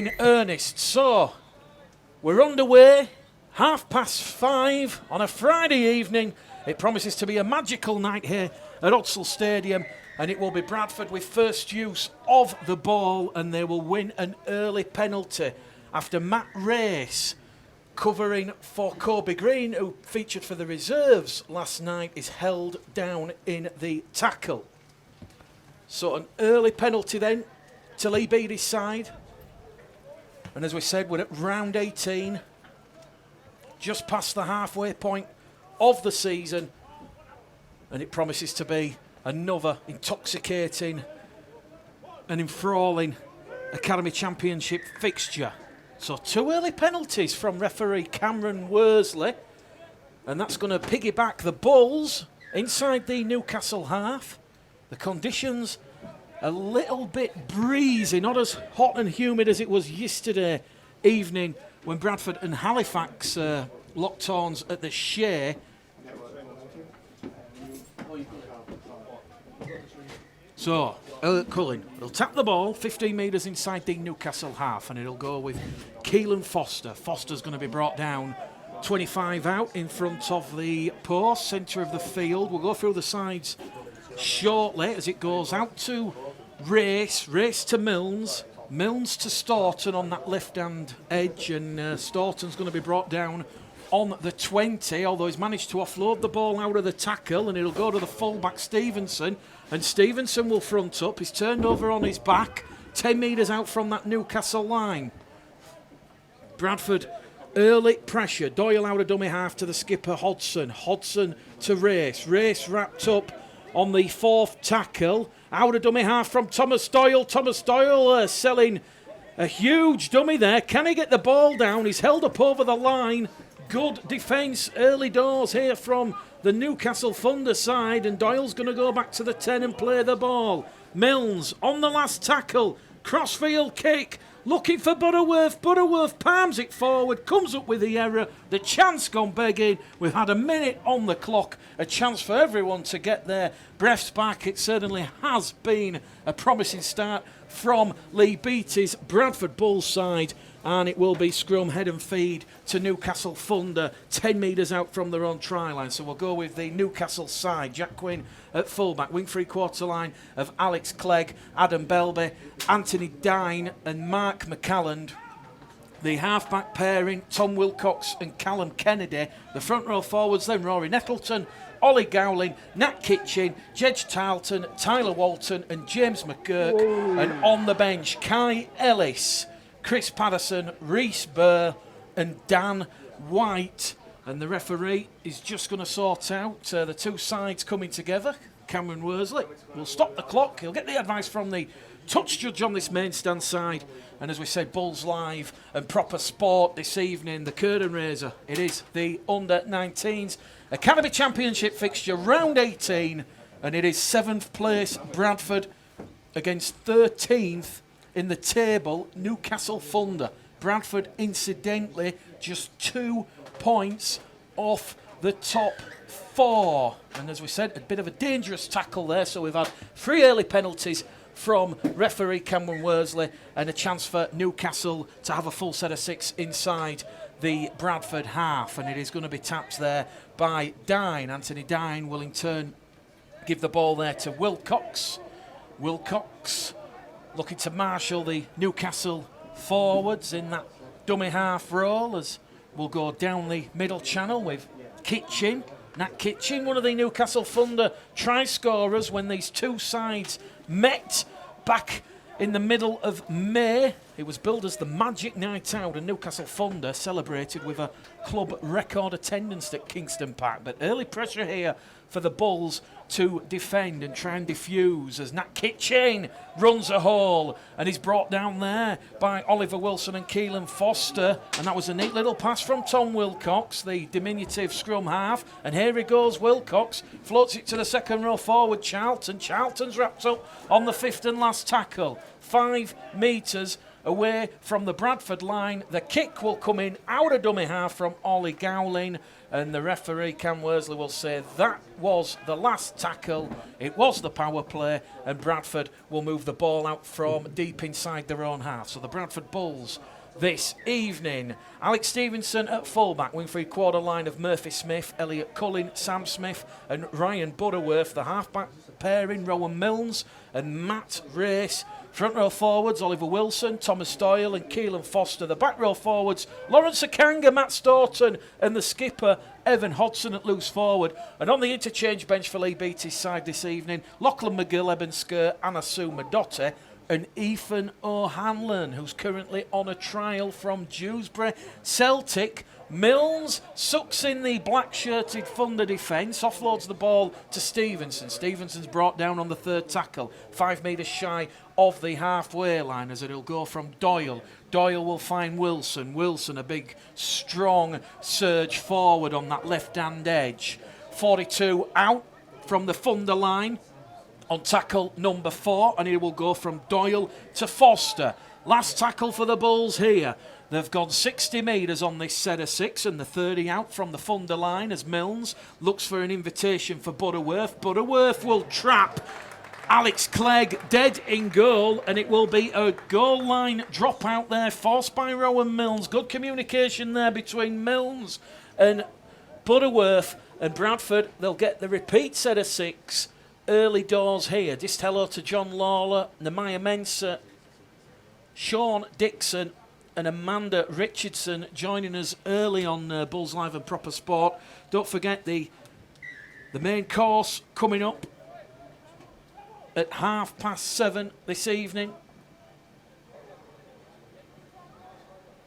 In earnest, so we're underway, 5:30 on a Friday evening. It promises to be a magical night here at Odsal Stadium, and it will be Bradford with first use of the ball, and they will win an early penalty after Matt Race, covering for Kobe Green, who featured for the reserves last night, is held down in the tackle. So an early penalty then to Lee Beattie's side. And as we said, we're at round 18, just past the halfway point of the season, and it promises to be another intoxicating and enthralling Academy Championship fixture. So 2 early penalties from referee Cameron Worsley, and that's going to piggyback the Bulls inside the Newcastle half. The conditions a little bit breezy, not as hot and humid as it was yesterday evening when Bradford and Halifax locked horns at the Shea. So, Cullen will tap the ball 15 metres inside the Newcastle half, and it'll go with Keelan Foster. Foster's going to be brought down 25 out in front of the post, centre of the field. We'll go through the sides shortly as it goes out to Race to Milnes to Staunton on that left-hand edge, and Staunton's going to be brought down on the 20, although he's managed to offload the ball out of the tackle, and it'll go to the fullback Stevenson, and Stevenson will front up. He's turned over on his back, 10 metres out from that Newcastle line. Bradford early pressure. Doyle out a dummy half to the skipper Hodson to Race wrapped up on the 4th tackle. Out a dummy half from Thomas Doyle. Selling a huge dummy there. Can he get the ball down? He's held up over the line. Good defence early doors here from the Newcastle Thunder side, and Doyle's going to go back to the 10 and play the ball. Milnes on the last tackle. Crossfield kick. Looking for Butterworth. Butterworth palms it forward, comes up with the error. The chance gone begging. We've had a minute on the clock. A chance for everyone to get their breaths back. It certainly has been a promising start from Lee Beattie's Bradford Bulls side. And it will be scrum, head and feed to Newcastle Thunder, 10 metres out from their own try line. So we'll go with the Newcastle side. Jack Quinn at fullback, wing 3/4 line of Alex Clegg, Adam Belby, Anthony Dine and Mark McCalland. The half-back pairing, Tom Wilcox and Callum Kennedy. The front row forwards then Rory Nettleton, Ollie Gowling, Nat Kitchen, Jedge Tarleton, Tyler Walton and James McGurk. Whoa. And on the bench, Kai Ellis, Chris Patterson, Reese Burr and Dan White. And the referee is just going to sort out the two sides coming together. Cameron Worsley will stop the clock. He'll get the advice from the touch judge on this main stand side. And as we said, Bulls live and proper sport this evening. The curtain raiser, it is the under-19s Academy Championship fixture, round 18. And it is 7th place Bradford against 13th in the table, Newcastle Thunder. Bradford, incidentally, just 2 points off the top 4. And as we said, a bit of a dangerous tackle there. So we've had 3 early penalties from referee Cameron Worsley and a chance for Newcastle to have a full set of 6 inside the Bradford half. And it is going to be tapped there by Dine. Anthony Dine will in turn give the ball there to Wilcox. Wilcox looking to marshal the Newcastle forwards in that dummy half role as we'll go down the middle channel with Kitchen. Nat Kitchen, one of the Newcastle Thunder try scorers when these two sides met back in the middle of May. It was billed as the Magic Night Out, and Newcastle Thunder celebrated with a club record attendance at Kingston Park. But early pressure here for the Bulls to defend and try and defuse as Nat Kitchen runs a hole and he's brought down there by Oliver Wilson and Keelan Foster, and that was a neat little pass from Tom Wilcox, the diminutive scrum half, and here he goes. Wilcox floats it to the second row forward, Charlton's wrapped up on the 5th and last tackle, 5 metres away from the Bradford line. The kick will come in out of dummy half from Ollie Gowling, and the referee, Cam Worsley, will say that was the last tackle. It was the power play, and Bradford will move the ball out from deep inside their own half. So the Bradford Bulls this evening. Alex Stevenson at fullback, wing free quarter line of Murphy Smith, Elliot Cullen, Sam Smith and Ryan Butterworth. The halfback pairing, Rowan Milnes and Matt Race. Front row forwards, Oliver Wilson, Thomas Doyle and Keelan Foster. The back row forwards, Lawrence Akanga, Matt Staunton and the skipper, Evan Hodson at loose forward. And on the interchange bench for Lee Beattie's side this evening, Lachlan McGill, Eben Sker, Anasu Madotte and Ethan O'Hanlon, who's currently on a trial from Dewsbury Celtic. Milnes sucks in the black-shirted Thunder defence, offloads the ball to Stevenson. Stevenson's brought down on the third tackle, 5 metres shy of the halfway line as it'll go from Doyle. Doyle will find Wilson. Wilson, a big, strong surge forward on that left-hand edge. 42 out from the Thunder line on tackle number 4, and it will go from Doyle to Foster. Last tackle for the Bulls here. They've gone 60 metres on this set of 6 and the 30 out from the Thunder line as Milnes looks for an invitation for Butterworth. Butterworth will trap Alex Clegg dead in goal, and it will be a goal line drop out there forced by Rowan Milnes. Good communication there between Milnes and Butterworth, and Bradford, they'll get the repeat set of 6 early doors here. Just hello to John Lawler, Nehemiah Mensah, Sean Dixon and Amanda Richardson joining us early on Bulls Live and Proper Sport. Don't forget the main course coming up at 7:30 this evening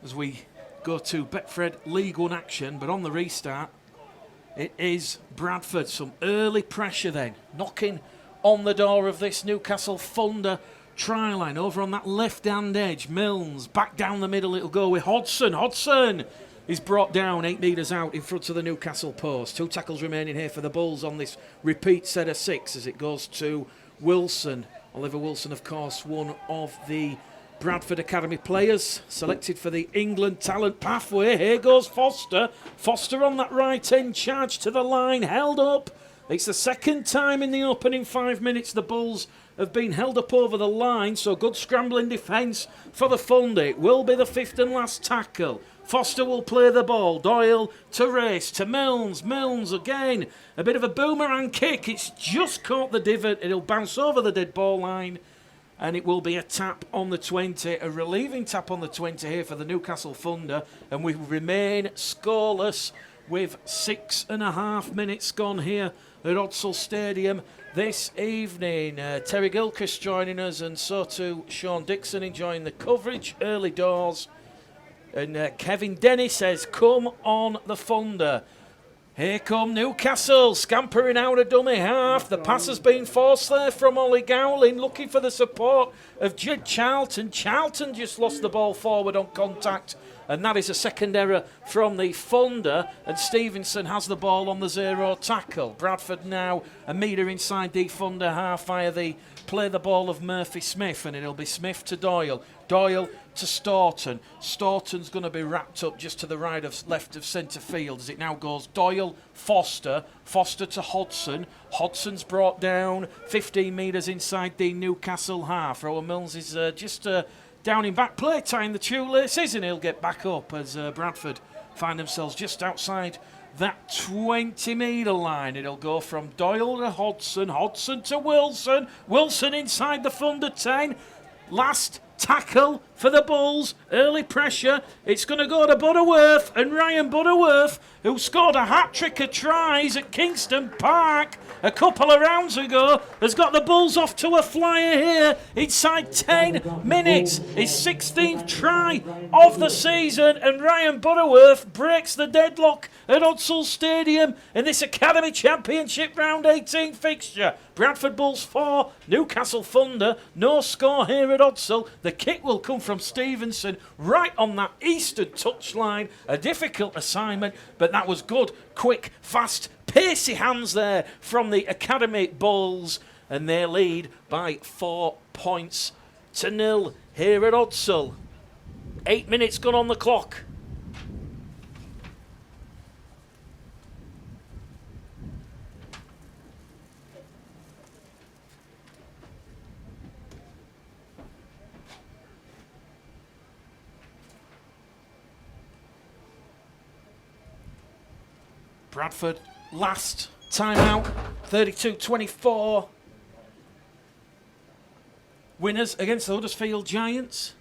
as we go to Betfred League One action. But on the restart, it is Bradford. Some early pressure then, knocking on the door of this Newcastle Thunder try line over on that left-hand edge. Milnes back down the middle. It'll go with Hodson. Hodson is brought down 8 metres out in front of the Newcastle post. 2 tackles remaining here for the Bulls on this repeat set of 6 as it goes to Wilson. Oliver Wilson, of course, one of the Bradford Academy players selected for the England talent pathway. Here goes Foster. Foster on that right end, charge to the line, held up. It's the second time in the opening 5 minutes the Bulls have been held up over the line, so good scrambling defence for the Thunder. It will be the 5th and last tackle. Foster will play the ball. Doyle to Race, to Milnes. Milnes again, a bit of a boomerang kick. It's just caught the divot. It'll bounce over the dead ball line, and it will be a tap on the 20, a relieving tap on the 20 here for the Newcastle Thunder, and we remain scoreless with 6.5 minutes gone here at Odsal Stadium this evening. Terry Gilchrist joining us, and so too Sean Dixon enjoying the coverage early doors. And Kevin Denny says, come on the Thunder. Here come Newcastle, scampering out of dummy half. The pass has been forced there from Ollie Gowling, looking for the support of Jed Charlton. Charlton just lost the ball forward on contact, and that is a second error from the Thunder, and Stevenson has the ball on the 0 tackle. Bradford now a metre inside the Thunder half via the play the ball of Murphy Smith, and it'll be Smith to Doyle. Doyle to Staunton. Staunton's going to be wrapped up just to the left of centre field as it now goes Doyle, Foster, Foster to Hodson. Hodson's brought down 15 metres inside the Newcastle half. Rowan Milnes is just down in back play, tying the shoelaces, and he'll get back up as Bradford find themselves just outside that 20-metre line. It'll go from Doyle to Hodson, Hodson to Wilson, Wilson inside the Thunder 10. Last tackle for the Bulls, early pressure. It's going to go to Butterworth, and Ryan Butterworth, who scored a hat-trick of tries at Kingston Park a couple of rounds ago, has got the Bulls off to a flyer here inside 10 minutes. His 16th try of the season, and Ryan Butterworth breaks the deadlock at Odsal Stadium in this Academy Championship Round 18 fixture. Bradford Bulls 4, Newcastle Thunder, no score here at Odsal. The kick will come from Stevenson right on that eastern touchline. A difficult assignment, but that was good, quick, fast, pacey hands there from the Academy Bulls, and they lead by 4 points to 0 here at Odsal. 8 minutes gone on the clock. Bradford last time out, 32-24. Winners against the Huddersfield Giants.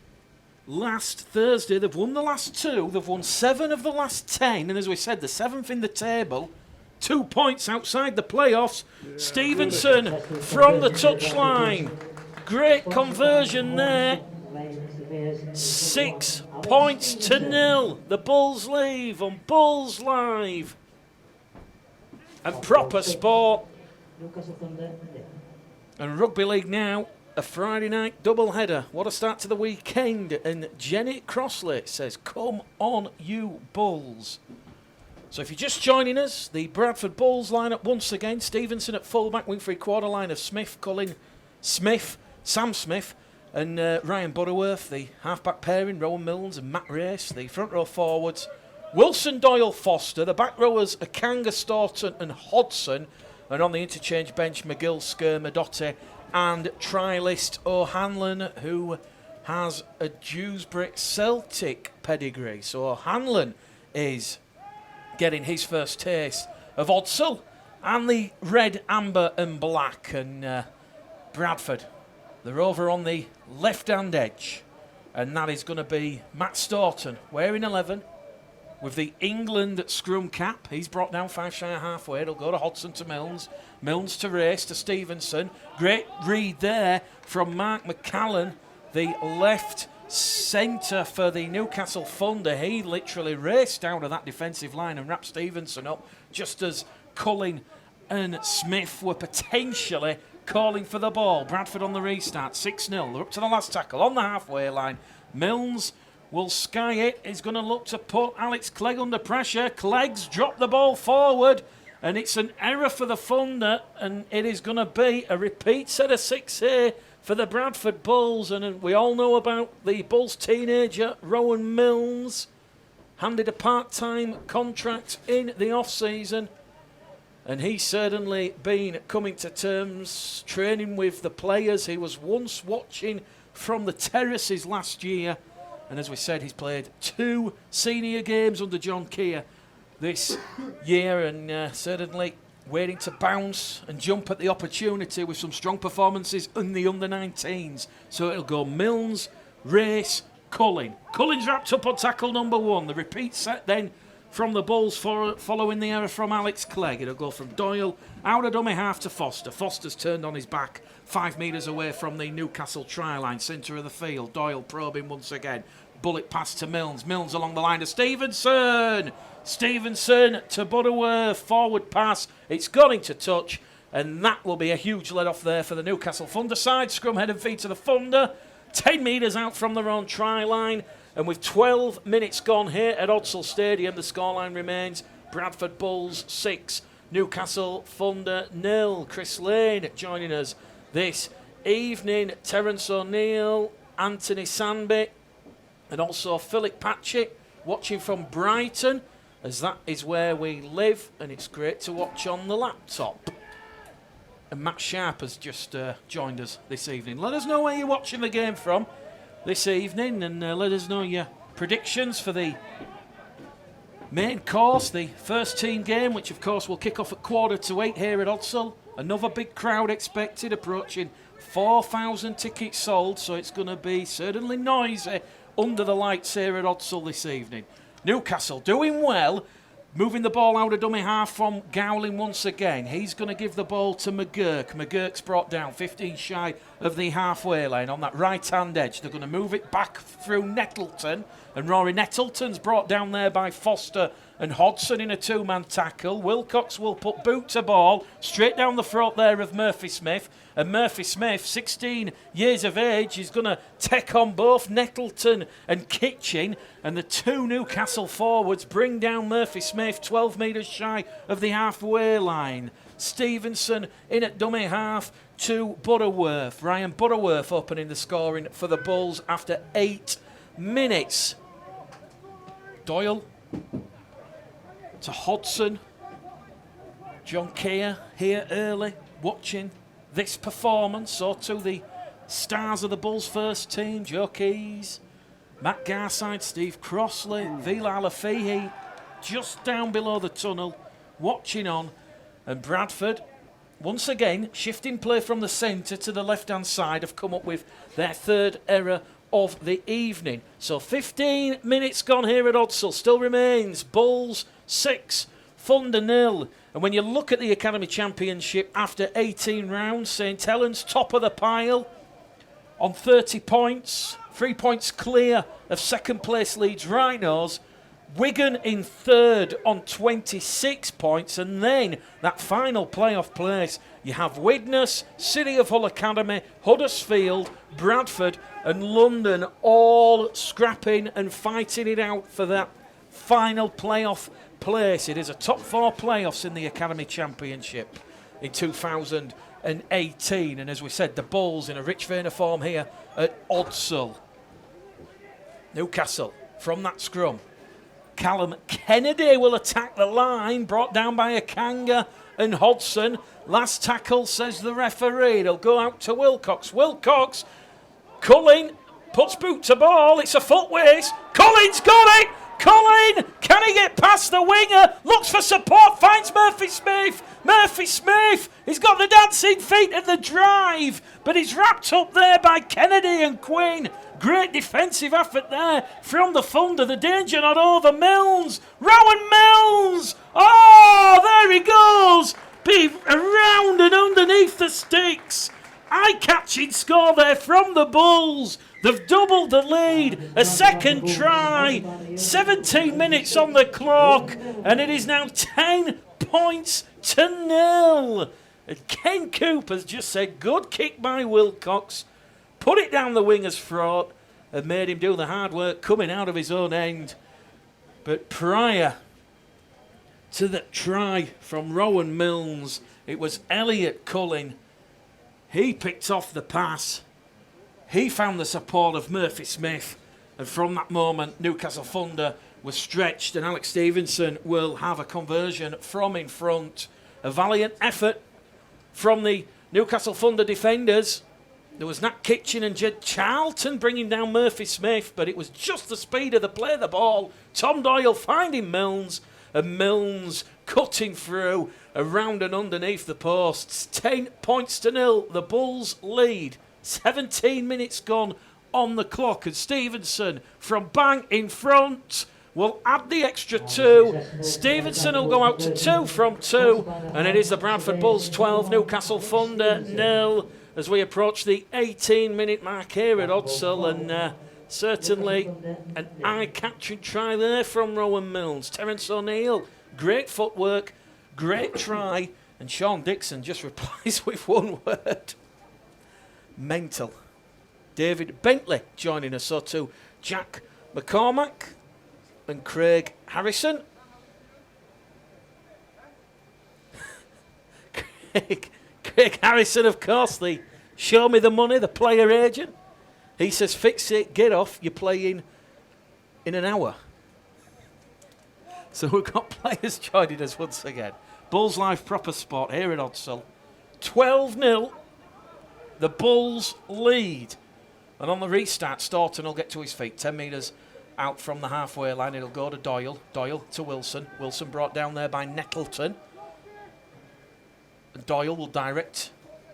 Last Thursday, they've won the last 2. They've won 7 of the last 10. And as we said, the 7th in the table. 2 points outside the playoffs. Stevenson from the touchline. Great conversion there. 6 points to 0. The Bulls leave on Bulls Live. And proper sport. Newcastle Thunder. And rugby league now, a Friday night doubleheader. What a start to the weekend. And Jenny Crossley says, come on, you Bulls. So if you're just joining us, the Bradford Bulls line-up once again. Stevenson at fullback, wing free quarter line of Smith, Colin Smith, Sam Smith, and Ryan Butterworth. The half-back pairing, Rowan Milnes and Matt Race. The front row forwards, Wilson, Doyle, Foster. The back rowers are Kanga, Staunton and Hodson. And on the interchange bench, McGill, Sker, Madotte and trialist O'Hanlon, who has a Dewsbury Celtic pedigree. So O'Hanlon is getting his first taste of Odsal and the red, amber and black. And Bradford, they're over on the left-hand edge. And that is going to be Matt Staunton, wearing 11. With the England scrum cap, he's brought down 5 shy of halfway. It'll go to Hodson to Milnes. Milnes to Race to Stevenson. Great read there from Mark McCallan, the left centre for the Newcastle Thunder. He literally raced out of that defensive line and wrapped Stevenson up just as Cullen and Smith were potentially calling for the ball. Bradford on the restart, 6-0. They're up to the last tackle on the halfway line. Milnes will sky it. He's going to look to put Alex Clegg under pressure. Clegg's dropped the ball forward, and it's an error for the Thunder, and it is going to be a repeat set of 6 here for the Bradford Bulls. And we all know about the Bulls teenager, Rowan Milnes, handed a part-time contract in the off-season, and he's certainly been coming to terms, training with the players he was once watching from the terraces last year. And as we said, he's played 2 senior games under John Keir this year, and certainly waiting to bounce and jump at the opportunity with some strong performances in the under-19s. So it'll go Milnes, Race, Cullen. Cullen's wrapped up on tackle number 1. The repeat set then from the Bulls following the error from Alex Clegg. It'll go from Doyle out of dummy half to Foster. Foster's turned on his back 5 metres away from the Newcastle try line, centre of the field. Doyle probing once again. Bullet pass to Milnes. Milnes along the line to Stevenson. Stevenson to Butterworth. Forward pass. It's gone into touch. And that will be a huge let-off there for the Newcastle Thunder side. Scrum head and feet to the Thunder. 10 metres out from their own try line. And with 12 minutes gone here at Odsal Stadium, the scoreline remains Bradford Bulls 6, Newcastle Thunder 0. Chris Lane joining us this evening. Terence O'Neill, Anthony Sandby, and also Philip Patchett watching from Brighton, as that is where we live, and it's great to watch on the laptop. And Matt Sharp has just joined us this evening. Let us know where you're watching the game from this evening, and let us know your predictions for the main course, the first team game, which of course will kick off at 7:45 here at Odsal. Another big crowd expected, approaching 4,000 tickets sold, so it's going to be certainly noisy under the lights here at Odsal this evening. Newcastle doing well, moving the ball out of dummy half from Gowling once again. He's going to give the ball to McGurk. McGurk's brought down 15 shy of the halfway line on that right-hand edge. They're going to move it back through Nettleton, and Rory Nettleton's brought down there by Foster and Hodson in a 2-man tackle. Wilcox will put boot to ball straight down the throat there of Murphy Smith. And Murphy Smith, 16 years of age, is going to take on both Nettleton and Kitchen. And the 2 Newcastle forwards bring down Murphy Smith 12 metres shy of the halfway line. Stevenson in at dummy half to Butterworth. Ryan Butterworth opening the scoring for the Bulls after 8 minutes. Doyle to Hodgson. John Keir here early, watching this performance. So to the stars of the Bulls first team, Joe Keys, Matt Garside, Steve Crossley, Vila Alafihi, just down below the tunnel, watching on. And Bradford, once again, shifting play from the centre to the left-hand side, have come up with their third error of the evening. So 15 minutes gone here at Odsal. Still remains Bulls 6, Thunder 0. And when you look at the Academy Championship after 18 rounds, St Helens top of the pile on 30 points, 3 points clear of second place Leeds Rhinos. Wigan in third on 26 points, and then that final playoff place, you have Widnes, City of Hull Academy, Huddersfield, Bradford and London all scrapping and fighting it out for that final playoff place. It is a top 4 playoffs in the Academy Championship in 2018, and as we said, the Bulls in a rich vein of form here at Odsal. Newcastle from that scrum. Callum Kennedy will attack the line, brought down by Akanga and Hodgson. Last tackle, says the referee. It'll go out to Wilcox. Wilcox, Cullen puts boot to ball. It's a foot waste. Cullen's got it. Cullen, can he get past the winger? Looks for support, finds Murphy Smith. Murphy Smith, he's got the dancing feet and the drive, but he's wrapped up there by Kennedy and Quinn. Great defensive effort there from the Thunder. The danger not over. Milnes. Rowan Milnes. Oh, there he goes. Be around and underneath the sticks. Eye-catching score there from the Bulls. They've doubled the lead. A second try. 17 minutes on the clock. And it is now 10 points to 0. And Ken Cooper's just said, good kick by Wilcox. Put it down the winger's throat and made him do the hard work coming out of his own end. But prior to the try from Rowan Milnes, it was Elliot Cullen. He picked off the pass. He found the support of Murphy Smith. And from that moment, Newcastle Thunder was stretched, and Alex Stevenson will have a conversion from in front. A valiant effort from the Newcastle Thunder defenders. There was Nat Kitchen and Jed Charlton bringing down Murphy Smith, but it was just the speed of the play of the ball. Tom Doyle finding Milnes, and Milnes cutting through around and underneath the posts. 10 points to 0. The Bulls lead. 17 minutes gone on the clock, and Stevenson from bang in front will add the extra 2. Stevenson will go out to 2 from 2, and it is the Bradford Bulls 12, Newcastle Thunder 0. As we approach the 18-minute mark here at Odsal, and certainly an eye-catching try there from Rowan Milnes. Terence O'Neill, great footwork, great try, and Sean Dixon just replies with one word. Mental. David Bentley joining us, so too Jack McCormack and Craig Harrison. Craig Harrison, of course, the show me the money, the player agent. He says, fix it, get off, you're playing in an hour. So we've got players joining us once again. Bulls Live proper sport here at Odsal. 12-0, the Bulls lead. And on the restart, Staunton will get to his feet, 10 metres out from the halfway line. It'll go to Doyle. Doyle to Wilson. Wilson brought down there by Nettleton. Doyle will direct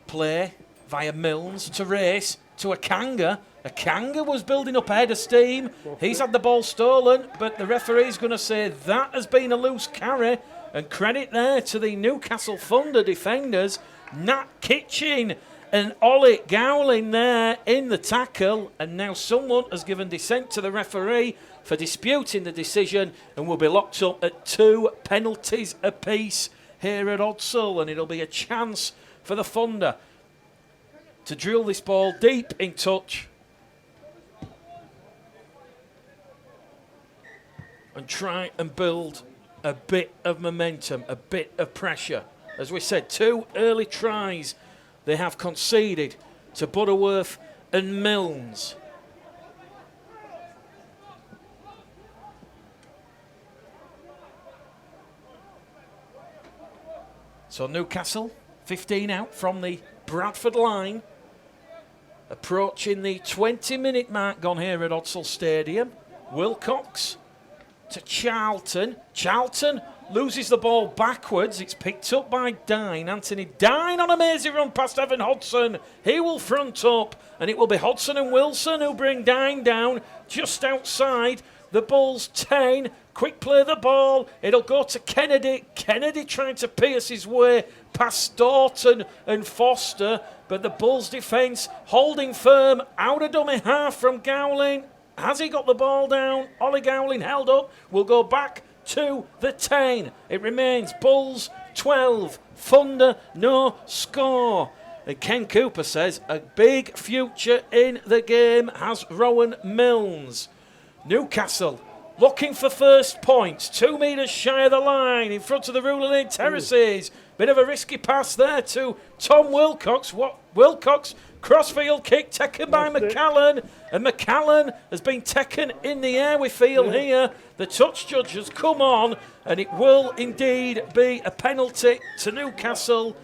play via Milnes to Race to Akanga. Akanga was building up a head of steam. He's had the ball stolen, but the referee's going to say that has been a loose carry. And credit there to the Newcastle Thunder defenders. Nat Kitchen and Ollie Gowling there in the tackle. And now someone has given dissent to the referee for disputing the decision and will be locked up at 2 penalties apiece here at Odsal, and it'll be a chance for the Thunder to drill this ball deep in touch and try and build a bit of momentum, a bit of pressure. As we said, 2 early tries they have conceded to Butterworth and Milnes. So Newcastle, 15 out from the Bradford line. Approaching the 20-minute mark gone here at Odsal Stadium. Wilcox to Charlton. Charlton loses the ball backwards. It's picked up by Dine. Anthony Dine on a mazy run past Evan Hodson. He will front up, and it will be Hodson and Wilson who bring Dine down just outside the Bulls 10. Quick play the ball. It'll go to Kennedy. Kennedy trying to pierce his way past Staunton and Foster, but the Bulls defence holding firm. Out of dummy half from Gowling. Has he got the ball down? Ollie Gowling held up. Will go back to the 10. It remains Bulls 12. Thunder no score. And Ken Cooper says a big future in the game has Rowan Milnes. Newcastle looking for first points. 2 metres shy of the line in front of the Ruler Lane Terraces. Bit of a risky pass there to Tom Wilcox. Wilcox, crossfield kick taken by McCallan. And McCallan has been taken in the air, we feel here. The touch judge has come on, and it will indeed be a penalty to Newcastle.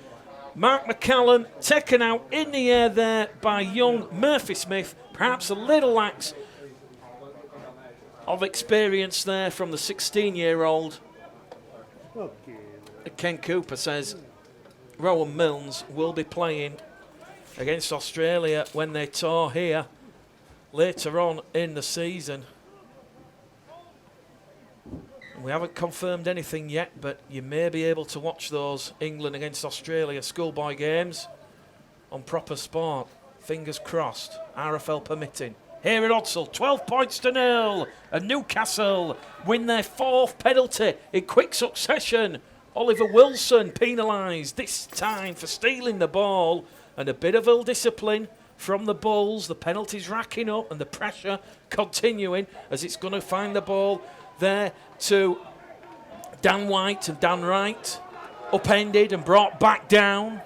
Mark McCallan taken out in the air there by young Murphy Smith. Perhaps a little lax of experience there from the 16-year-old. Ken Cooper says Rowan Milnes will be playing against Australia when they tour here later on in the season. We haven't confirmed anything yet, but you may be able to watch those England against Australia schoolboy games on proper sport. Fingers crossed, RFL permitting. Here at Odsal, 12 points to 0, and Newcastle win their 4th penalty in quick succession. Oliver Wilson penalised, this time for stealing the ball, and a bit of ill-discipline from the Bulls. The penalties racking up and the pressure continuing as it's going to find the ball there to Dan White, and Dan Wright upended and brought back down.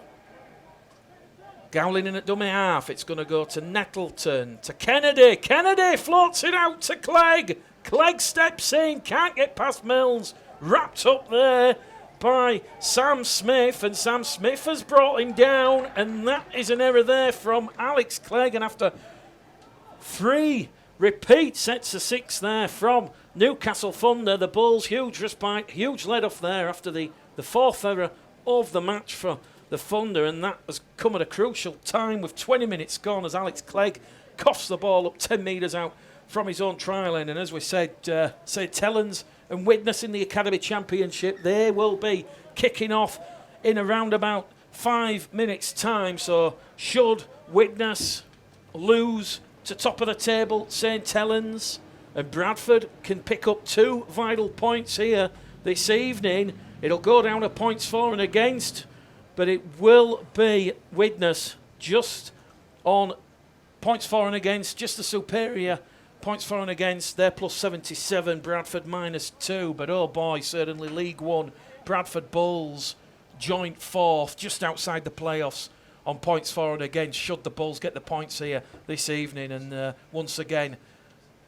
Gowling in at dummy half. It's going to go to Nettleton, to Kennedy. Kennedy floats it out to Clegg. Clegg steps in, can't get past Milnes. Wrapped up there by Sam Smith, and Sam Smith has brought him down, and that is an error there from Alex Clegg. And after 3 repeat sets of 6 there from Newcastle Thunder, the Bulls, huge respite, huge let off there after the 4th error of the match for the Thunder, and that has come at a crucial time with 20 minutes gone as Alex Clegg coughs the ball up 10 metres out from his own try line. And as we said, St Helens and Widnes in the Academy Championship, they will be kicking off in around about 5 minutes' time. So should Widnes lose to top of the table, St Helens and Bradford can pick up 2 vital points here this evening. It'll go down to points for and against, but it will be Widnes just on points for and against, just the superior points for and against. They're plus 77, Bradford minus 2. But oh boy, certainly League One, Bradford Bulls joint 4th, just outside the playoffs on points for and against, should the Bulls get the points here this evening. And once again,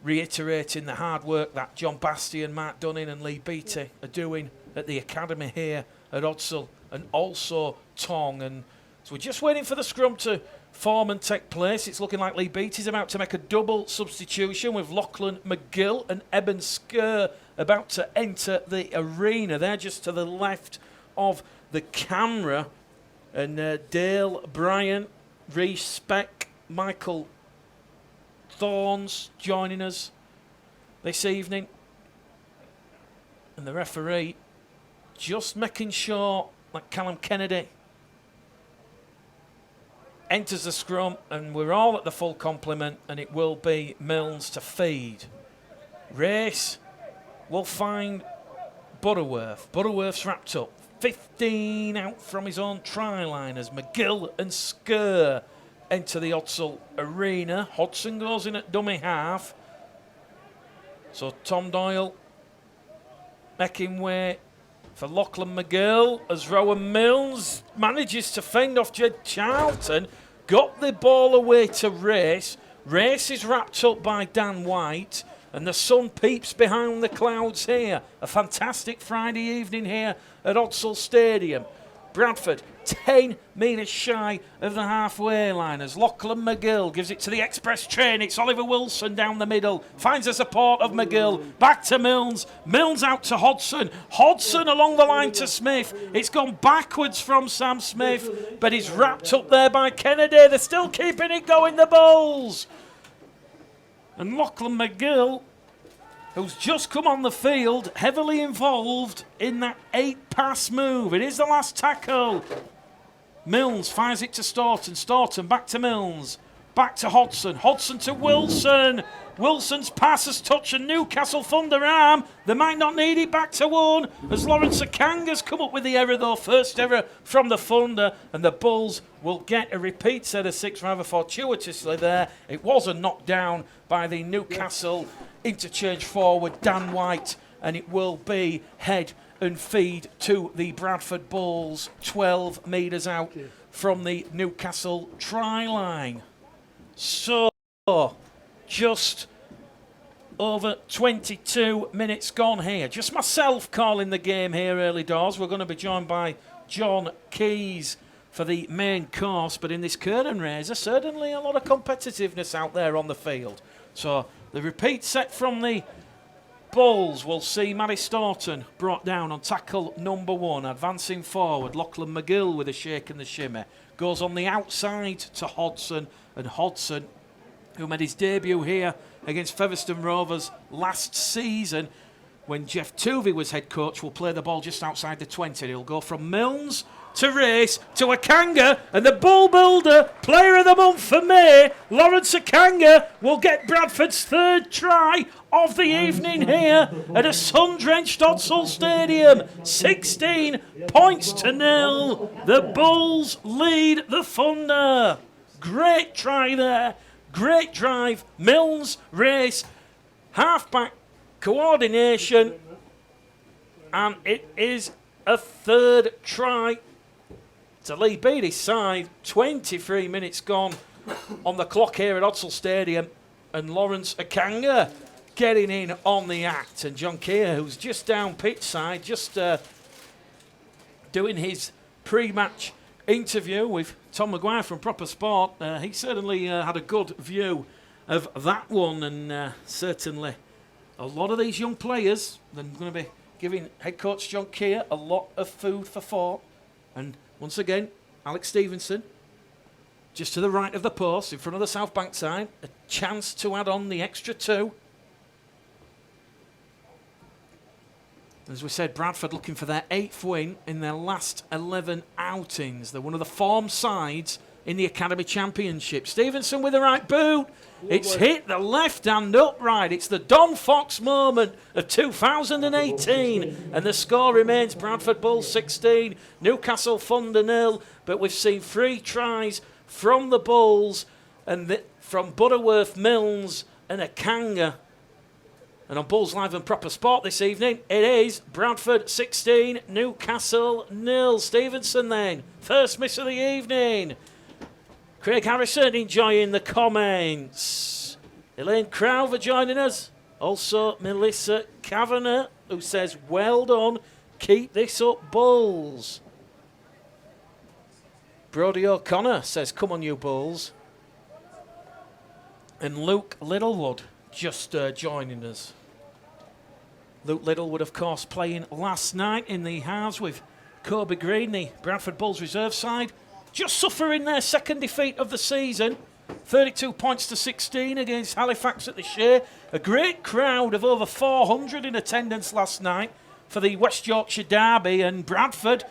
reiterating the hard work that John Bastian, Mark Dunning and Lee Beattie are doing at the academy here at Odsal, and also Tong. And so we're just waiting for the scrum to form and take place. It's looking like Lee Beattie's about to make a double substitution with Lachlan McGill and Eben Skerr about to enter the arena. They're just to the left of the camera. And Dale Bryant, Reece Speck, Michael Thorns joining us this evening. And the referee just making sure that Callum Kennedy enters the scrum, and we're all at the full complement, and it will be Milnes to feed. Race will find Butterworth. Butterworth's wrapped up. 15 out from his own try line as McGill and Skerr enter the Odsal arena. Hodson goes in at dummy half. So Tom Doyle making way for Lachlan McGill as Rowan Milnes manages to fend off Jed Charlton. Got the ball away to Race. Race is wrapped up by Dan White, and the sun peeps behind the clouds here. A fantastic Friday evening here at Odsal Stadium. Bradford 10 metres shy of the halfway line as Lachlan McGill gives it to the express train. It's Oliver Wilson down the middle, finds the support of McGill, back to Milnes, Milnes out to Hodson, Hodson along the line to Smith. It's gone backwards from Sam Smith, but he's wrapped up there by Kennedy. They're still keeping it going, the Bulls. And Lachlan McGill, who's just come on the field, heavily involved in that 8-pass move. It is the last tackle. Milnes fires it to Staunton. Staunton back to Milnes. Back to Hodson. Hodson to Wilson. Wilson's pass has touched a Newcastle Thunder arm. They might not need it. Back to one as Lawrence Akanga's come up with the error though. First error from the Thunder, and the Bulls will get a repeat set of 6 rather fortuitously there. It was a knockdown by the Newcastle interchange forward Dan White, and it will be head and feed to the Bradford Bulls 12 metres out from the Newcastle try line. So just over 22 minutes gone here. Just myself calling the game here early doors. We're going to be joined by John Keys for the main course, but in this curtain raiser, certainly a lot of competitiveness out there on the field. So the repeat set from the Bulls will see Matty Staunton brought down on tackle number 1, advancing forward. Lachlan McGill with a shake and the shimmy. Goes on the outside to Hodson, and Hodson, who made his debut here against Featherstone Rovers last season when Jeff Tuvey was head coach, will play the ball just outside the 20. He'll go from Milnes to Race to Akanga, and the Bull Builder, player of the month for May, Lawrence Akanga, will get Bradford's 3rd try of the evening here at a sun-drenched Odsal Stadium. 16 points to 0. The Bulls lead the Thunder. Great try there. Great drive. Milnes, Race, half-back coordination, and it is a 3rd try to Lee Beattie's side. 23 minutes gone on the clock here at Odsal Stadium, and Lawrence Akanga getting in on the act. And John Keir, who's just down pitch side, just doing his pre-match interview with Tom Maguire from Proper Sport. He certainly had a good view of that one, and certainly a lot of these young players, they're going to be giving head coach John Keir a lot of food for thought. And once again, Alex Stevenson, just to the right of the post, in front of the South Bank side, a chance to add on the extra 2. As we said, Bradford looking for their 8th win in their last 11 outings. They're one of the form sides in the Academy Championship. Stevenson with the right boot. It's hit the left hand upright. It's the Don Fox moment of 2018. And the score remains Bradford Bulls 16, Newcastle Thunder 0. But we've seen 3 tries from the Bulls, and from Butterworth, Milnes and Akanga. And on Bulls Live and Proper Sport this evening, it is Bradford 16, Newcastle 0. Stevenson then, first miss of the evening. Craig Harrison enjoying the comments. Elaine Crowther joining us. Also Melissa Kavanagh, who says, well done, keep this up, Bulls. Brodie O'Connor says, come on you Bulls. And Luke Littlewood just joining us. Luke Littlewood, of course, playing last night in the halves with Kobe Green, the Bradford Bulls reserve side. Just suffering their 2nd defeat of the season. 32 points to 16 against Halifax at the Shea. A great crowd of over 400 in attendance last night for the West Yorkshire Derby, and Bradford,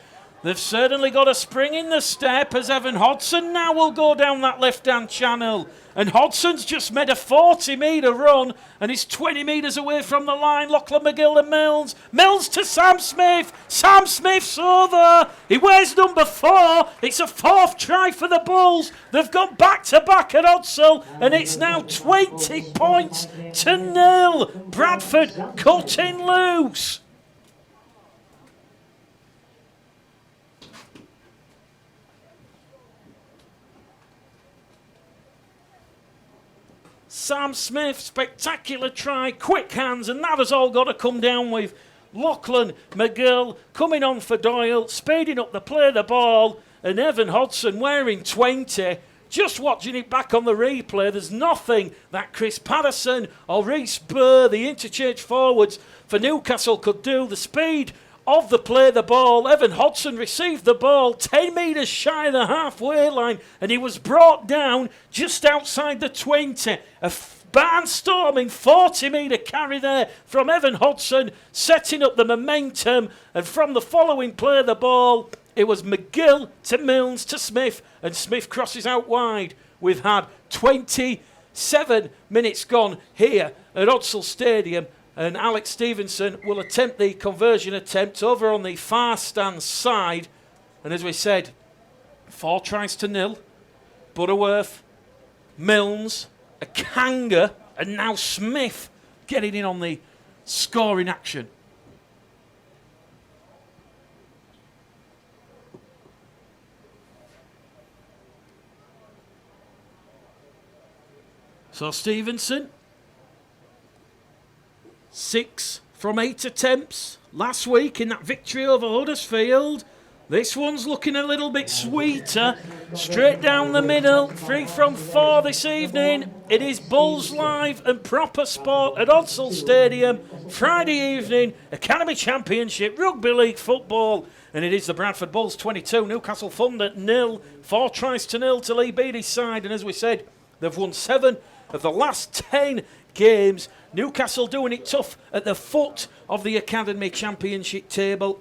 they've certainly got a spring in the step as Evan Hodson now will go down that left-hand channel. And Hodson's just made a 40-metre run and he's 20 metres away from the line. Lachlan McGill and Milnes. Milnes to Sam Smith. Sam Smith's over. He wears number 4. It's a 4th try for the Bulls. They've gone back-to-back at Odsal, and it's now 20 points to 0. Bradford cutting loose. Sam Smith, spectacular try, quick hands, and that has all got to come down with Lachlan McGill coming on for Doyle, speeding up the play of the ball, and Evan Hodgson wearing 20. Just watching it back on the replay, there's nothing that Chris Patterson or Reece Burr, the interchange forwards for Newcastle, could do. The speed of the play of the ball, Evan Hodgson received the ball 10 metres shy of the halfway line, and he was brought down just outside the 20. A barnstorming 40-metre carry there from Evan Hodgson, setting up the momentum, and from the following play of the ball, it was McGill to Milnes to Smith, and Smith crosses out wide. We've had 27 minutes gone here at Odsal Stadium, and Alex Stevenson will attempt the conversion attempt over on the far stand side. And as we said, 4 tries to 0. Butterworth, Milnes, Akanga, and now Smith getting in on the scoring action. So Stevenson, 6 from 8 attempts last week in that victory over Huddersfield. This one's looking a little bit sweeter. Straight down the middle, 3 from 4 this evening. It is Bulls Live and proper sport at Odsal Stadium. Friday evening, Academy Championship Rugby League football. And it is the Bradford Bulls 22, Newcastle Thunder 0. 4 tries to 0 to Lee Beattie's side. And as we said, they've won 7 of the last 10 games. Newcastle doing it tough at the foot of the Academy Championship table.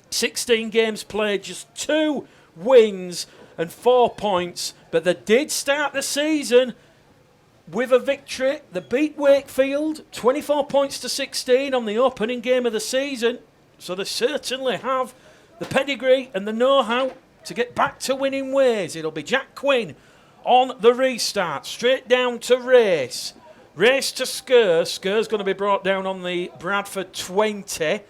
16 games played, just 2 wins and 4 points. But they did start the season with a victory. They beat Wakefield, 24 points to 16 on the opening game of the season. So they certainly have the pedigree and the know-how to get back to winning ways. It'll be Jack Quinn on the restart, straight down to Race. Race to Skur. Skur's going to be brought down on the Bradford 20.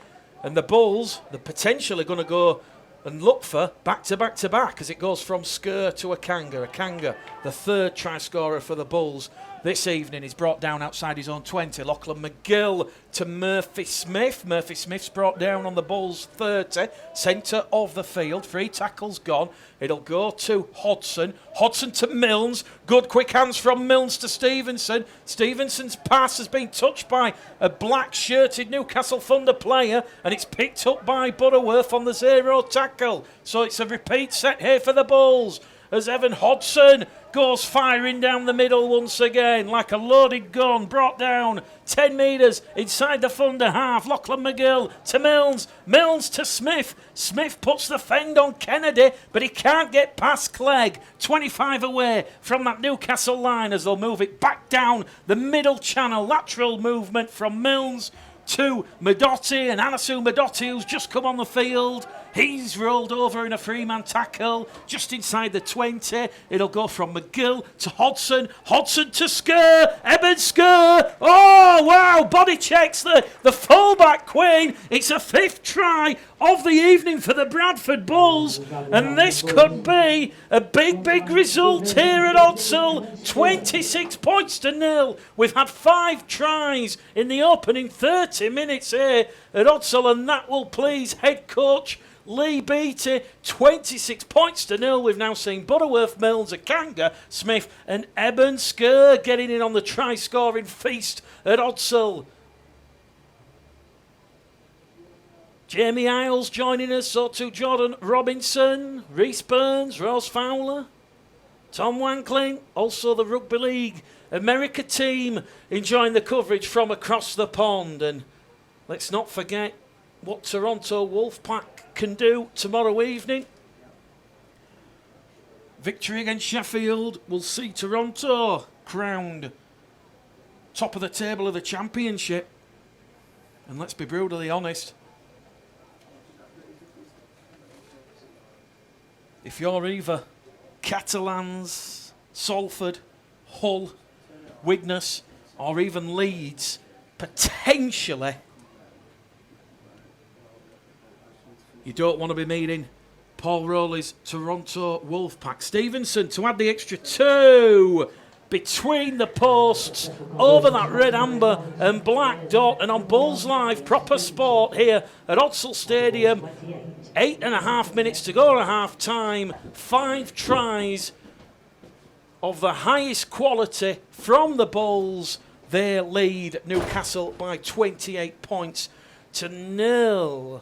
And the Bulls, they're potentially going to go and look for back-to-back-to-back as it goes from Skur to Akanga. Akanga, the 3rd try scorer for the Bulls this evening, is brought down outside his own 20. Lachlan McGill to Murphy Smith. Murphy Smith's brought down on the Bulls 30, centre of the field. 3 tackles gone. It'll go to Hodgson. Hodgson to Milnes. Good quick hands from Milnes to Stevenson. Stevenson's pass has been touched by a black-shirted Newcastle Thunder player, and it's picked up by Butterworth on the 0 tackle. So it's a repeat set here for the Bulls as Evan Hodgson goes firing down the middle once again like a loaded gun, brought down 10 metres inside the Thunder half. Lachlan McGill to Milnes, Milnes to Smith. Smith puts the fend on Kennedy, but he can't get past Clegg. 25 away from that Newcastle line as they'll move it back down the middle channel. Lateral movement from Milnes to Madotti, and Anasu Madotti, who's just come on the field. He's rolled over in a 3-man tackle just inside the 20. It'll go from McGill to Hodgson. Hodgson to Skur. Eben Skur. Oh, wow. Body checks the fullback Queen. It's a 5th try of the evening for the Bradford Bulls. And this could be a big, big result here at Odsal. 26 points to 0. We've had 5 tries in the opening 30 minutes here at Odsal, and that will please head coach Lee Beattie. 26 points to 0. We've now seen Butterworth, Milnes, Akanga, Smith and Eben Skur getting in on the try-scoring feast at Odsal. Jamie Isles joining us, so too Jordan Robinson, Rhys Burns, Rose Fowler, Tom Wankling, also the Rugby League America team enjoying the coverage from across the pond. And let's not forget what Toronto Wolfpack can do tomorrow evening. Victory against Sheffield will see Toronto crowned top of the table of the championship. And let's be brutally honest, if you're either Catalans, Salford, Hull, Widnes, or even Leeds, potentially you don't want to be meeting Paul Rowley's Toronto Wolfpack. Stevenson to add the extra 2. between the posts, over that red, amber and black dot. And on Bulls Live, proper sport here at Odsal Stadium, 8.5 minutes to go at half time. 5 tries of the highest quality from the Bulls. They lead Newcastle by 28 points to 0.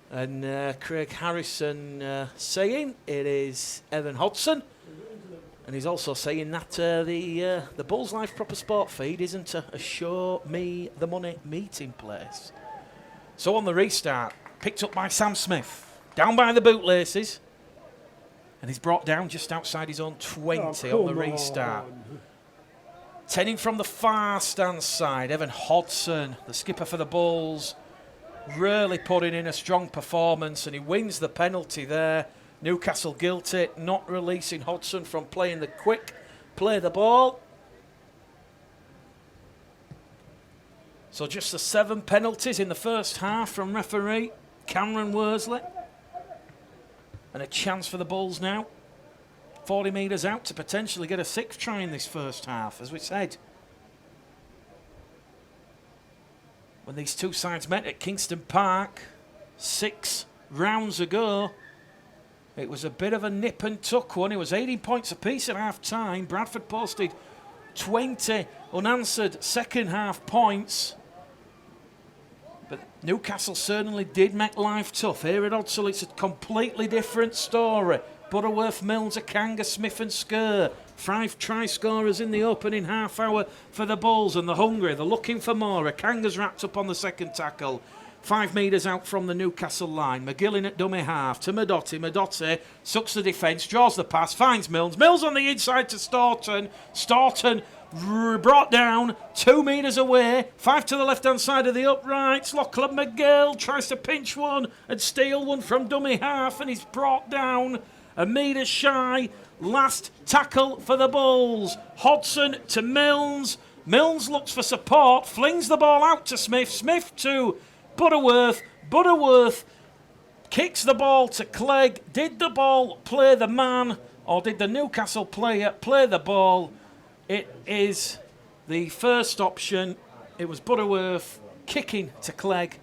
And Craig Harrison saying it is Evan Hodson. And he's also saying that the Bulls Life Proper Sport feed isn't a show me the money meeting place. So on the restart, picked up by Sam Smith, down by the bootlaces. And he's brought down just outside his own 20 on the restart. 10 in from the far stand side, Evan Hodson, the skipper for the Bulls, really putting in a strong performance, and he wins the penalty there. Newcastle guilty, not releasing Hodson from playing the quick, play the ball. So just the 7 penalties in the first half from referee Cameron Worsley. And a chance for the Bulls now. 40 metres out to potentially get a 6th try in this first half, as we said. When these two sides met at Kingston Park 6 rounds ago, it was a bit of a nip and tuck one. It was 18 points apiece at half time. Bradford posted 20 unanswered second half points. But Newcastle certainly did make life tough. Here at Odsal, it's a completely different story. Butterworth, Milnes, Akanga, Smith and Skur. 5 try scorers in the opening half hour for the Bulls, and they're hungry. They're looking for more. Akanga's wrapped up on the second tackle. 5 metres out from the Newcastle line. McGill at dummy half to Madotti. Madotti sucks the defence, draws the pass, finds Milnes. Milnes on the inside to Staunton. Staunton brought down 2 metres away. 5 to the left-hand side of the uprights. Lachlan McGill tries to pinch one and steal one from dummy half, and he's brought down a metre shy. Last tackle for the Bulls. Hodson to Milnes. Milnes looks for support, flings the ball out to Smith. Smith to Butterworth. Butterworth kicks the ball to Clegg. Did the ball play the man, or did the Newcastle player play the ball? It is the first option. It was Butterworth kicking to Clegg,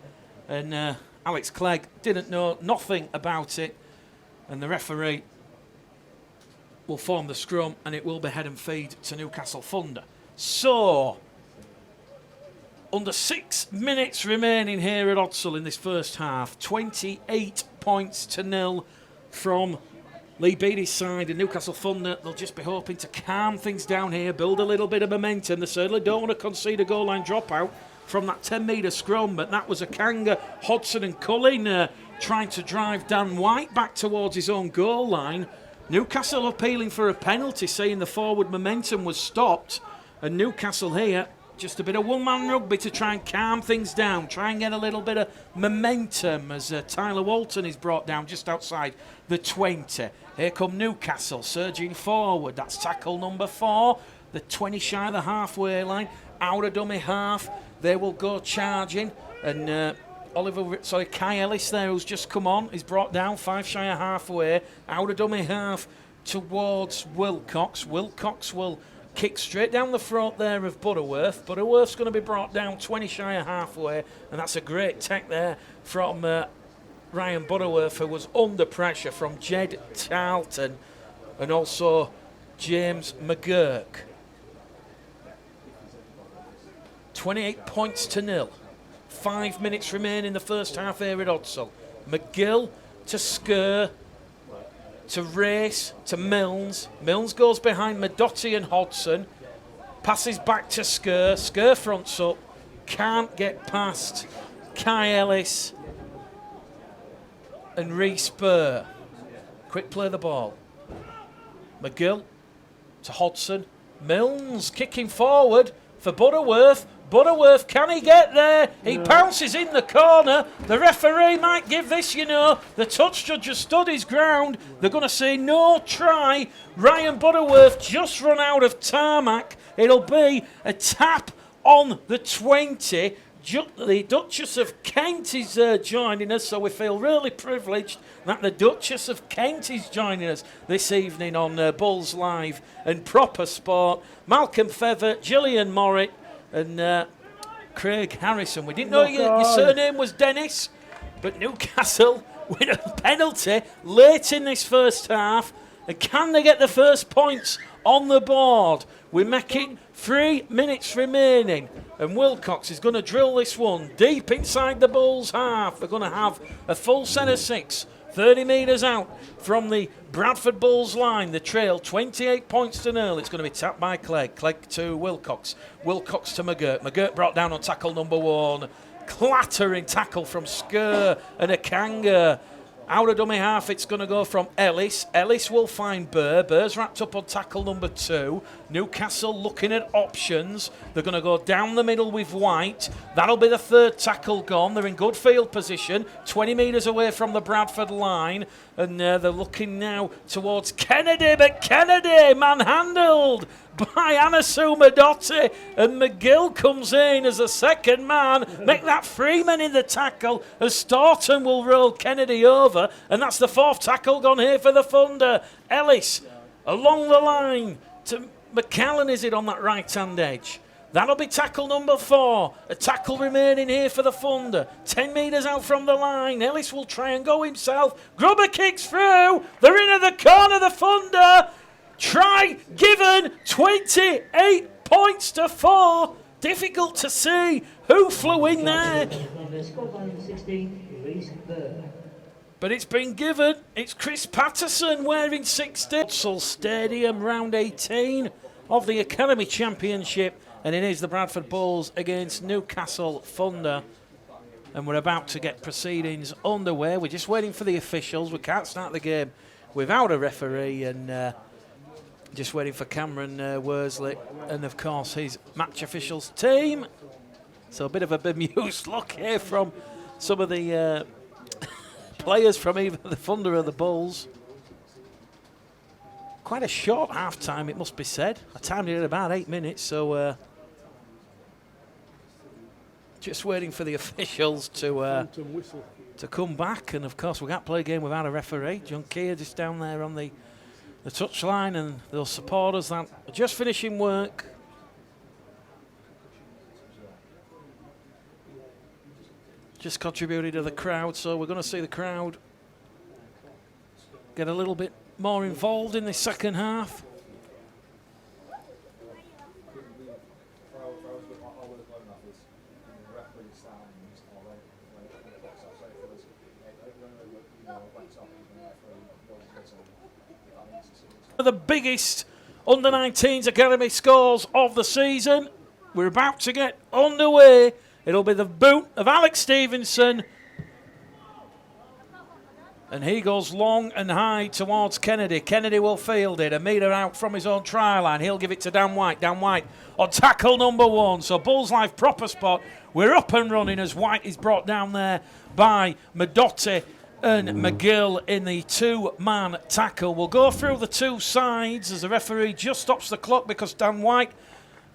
and Alex Clegg didn't know nothing about it. And the referee will form the scrum, and it will be head and feed to Newcastle Thunder. So, under 6 minutes remaining here at Odsal in this first half, 28 points to 0 from Lee Beattie's side, and Newcastle Thunder, they'll just be hoping to calm things down here, build a little bit of momentum. They certainly don't want to concede a goal line dropout from that 10-metre scrum, but that was Akanga, Hodson and Cullen trying to drive Dan White back towards his own goal line. Newcastle appealing for a penalty, saying the forward momentum was stopped, and Newcastle here, just a bit of one-man rugby to try and calm things down, try and get a little bit of momentum as Tyler Walton is brought down just outside the 20. Here come Newcastle, surging forward. That's tackle number 4. The 20 shy of the halfway line, out of dummy half. They will go charging, and Kai Ellis there, who's just come on, is brought down 5 shy of halfway, out of dummy half towards Wilcox. Wilcox will kick straight down the throat there of Butterworth. Butterworth's going to be brought down 20 shy of halfway, and that's a great tech there from Ryan Butterworth, who was under pressure from Jed Charlton and also James McGurk. 28 points to 0. 5 minutes remain in the first half here at Odsal. McGill to Skur, to Race, to Milnes. Milnes goes behind Madotti and Hodson. Passes back to Skur. Skur fronts up. Can't get past Kai Ellis and Reece Burr. Quick play the ball. McGill to Hodson. Milnes kicking forward for Butterworth. Butterworth, can he get there? He pounces in the corner. The referee might give this, The touch judge has stood his ground. They're going to say no try. Ryan Butterworth just run out of tarmac. It'll be a tap on the 20. the Duchess of Kent is joining us, so we feel really privileged that the Duchess of Kent is joining us this evening on Bulls Live and Proper Sport. Malcolm Feather, Gillian Morritt and Craig Harrison. We didn't know your surname was Dennis, but Newcastle with a penalty late in this first half. And can they get the first points on the board? We're making 3 minutes remaining, and Wilcox is going to drill this one deep inside the Bulls' half. They're going to have a full set of 6, 30 metres out from the Bradford Bulls line. The trail 28 points to 0. It's going to be tapped by Clegg. Clegg to Wilcox. Wilcox to McGirt. McGirt brought down on tackle number 1. Clattering tackle from Skur and Akanga. Out of dummy half, it's going to go from Ellis. Ellis will find Burr. Burr's wrapped up on tackle number 2. Newcastle looking at options. They're going to go down the middle with White. That'll be the third tackle gone. They're in good field position, 20 metres away from the Bradford line. And they're looking now towards Kennedy, but Kennedy manhandled by Anasu Madotti, and McGill comes in as a second man. Make that Freeman in the tackle as Staunton will roll Kennedy over, and that's the 4th tackle gone here for the Thunder. Ellis along the line to McCallan, is it on that right hand edge? That'll be tackle number 4. A tackle remaining here for the Thunder. 10 metres out from the line. Ellis will try and go himself. Grubber kicks through. They're in at the corner, the Thunder. Try given. 28 points to 4. Difficult to see who flew in there. But it's been given. It's Chris Patterson wearing 16. Futsal Stadium, round 18 of the Academy Championship. And it is the Bradford Bulls against Newcastle Thunder. And we're about to get proceedings underway. We're just waiting for the officials. We can't start the game without a referee. And just waiting for Cameron Worsley and, of course, his match officials team. So a bit of a bemused look here from some of the players from either the Thunder or the Bulls. Quite a short half-time, it must be said. I timed it at about 8 minutes, so just waiting for the officials to come back. And, of course, we can't play a game without a referee. John Keir just down there on the touchline, and those supporters that are just finishing work. Just contributed to the crowd, so we're going to see the crowd get a little bit more involved in the second half. The biggest under-19s academy scores of the season. We're about to get underway. It'll be the boot of Alex Stevenson. And he goes long and high towards Kennedy. Kennedy will field it. A metre out from his own try line. He'll give it to Dan White. Dan White on tackle number 1. So Bulls Live Proper Spot. We're up and running as White is brought down there by Madotti and McGill in the 2-man tackle. We'll go through the two sides as the referee just stops the clock because Dan White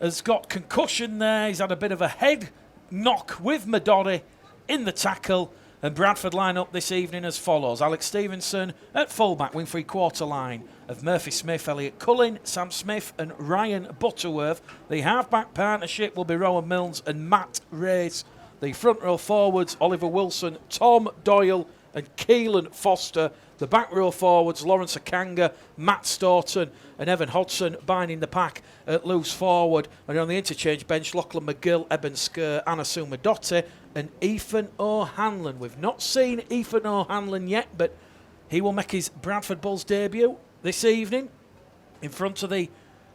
has got concussion there. He's had a bit of a head knock with Madotti in the tackle. And Bradford line up this evening as follows. Alex Stevenson at fullback, wing three-quarter line of Murphy Smith, Elliot Cullen, Sam Smith and Ryan Butterworth. The half-back partnership will be Rowan Milnes and Matt Race. The front row forwards, Oliver Wilson, Tom Doyle and Keelan Foster. The back row forwards, Lawrence Akanga, Matt Staunton and Evan Hodson binding the pack at loose forward. And on the interchange bench, Lachlan McGill, Eben Skur, Anasu Madotti and Ethan O'Hanlon. We've not seen Ethan O'Hanlon yet, but he will make his Bradford Bulls debut this evening in front of the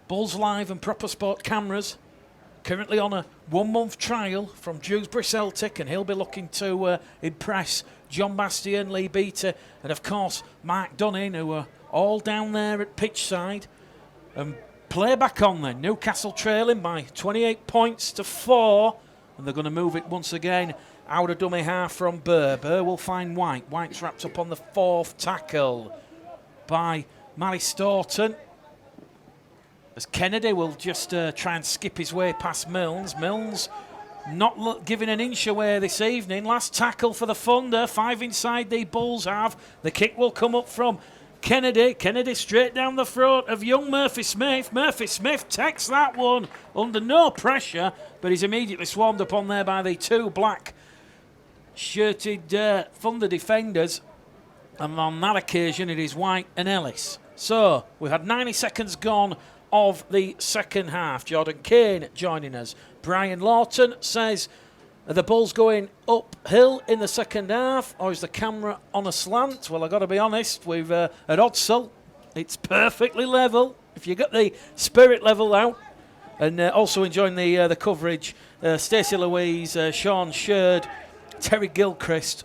Bulls Live and Proper Sport cameras. Currently on a 1-month trial from Dewsbury Celtic, and he'll be looking to impress John Bastian, Lee Beater, and of course Mark Dunning, who are all down there at pitch side. And play back on then. Newcastle trailing by 28 points to 4. And they're going to move it once again out of dummy half from Burr. Burr will find White. White's wrapped up on the 4th tackle by Mally Staunton. As Kennedy will just try and skip his way past Milnes. Milnes not giving an inch away this evening. Last tackle for the Thunder, 5 inside the Bulls have. The kick will come up from Kennedy. Kennedy straight down the throat of young Murphy Smith. Murphy Smith takes that one under no pressure, but he's immediately swarmed upon there by the 2 black shirted Thunder defenders. And on that occasion, it is White and Ellis. So, we've had 90 seconds gone of the second half. Jordan Kane joining us. Brian Lawton says, are the Bulls going uphill in the second half, or is the camera on a slant? Well, I've got to be honest, we've at Odsal, it's perfectly level. If you get the spirit level out, and also enjoying the coverage, Stacey Louise, Sean Sherd, Terry Gilchrist,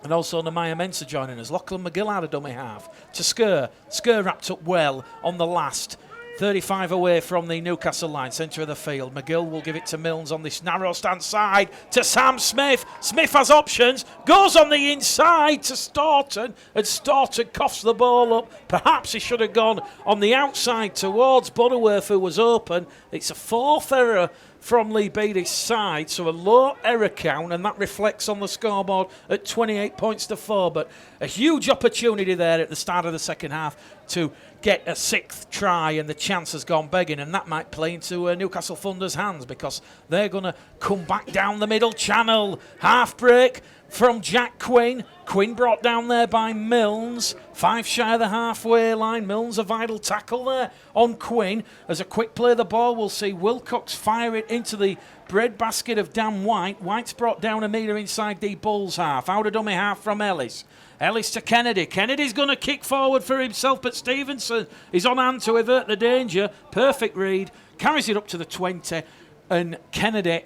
and also Nehemiah Mensah joining us. Lachlan McGill had a dummy half to Skur. Skur wrapped up well on the last 35 away from the Newcastle line, centre of the field. McGill will give it to Milnes on this narrow stand side to Sam Smith. Smith has options, goes on the inside to Staunton, and Staunton coughs the ball up. Perhaps he should have gone on the outside towards Butterworth, who was open. It's a 4th error from Lee Beattie's side, so a low error count, and that reflects on the scoreboard at 28 points to 4. But a huge opportunity there at the start of the second half to get a 6th try, and the chance has gone begging, and that might play into Newcastle Thunder's hands, because they're going to come back down the middle channel. Half break from Jack Quinn. Quinn brought down there by Milnes. 5 shy of the halfway line. Milnes a vital tackle there on Quinn. As a quick play of the ball, we'll see Wilcox fire it into the breadbasket of Dan White. White's brought down a metre inside the Bulls half. Out of dummy half from Ellis. Ellis to Kennedy. Kennedy's going to kick forward for himself, but Stevenson is on hand to avert the danger. Perfect read. Carries it up to the 20, and Kennedy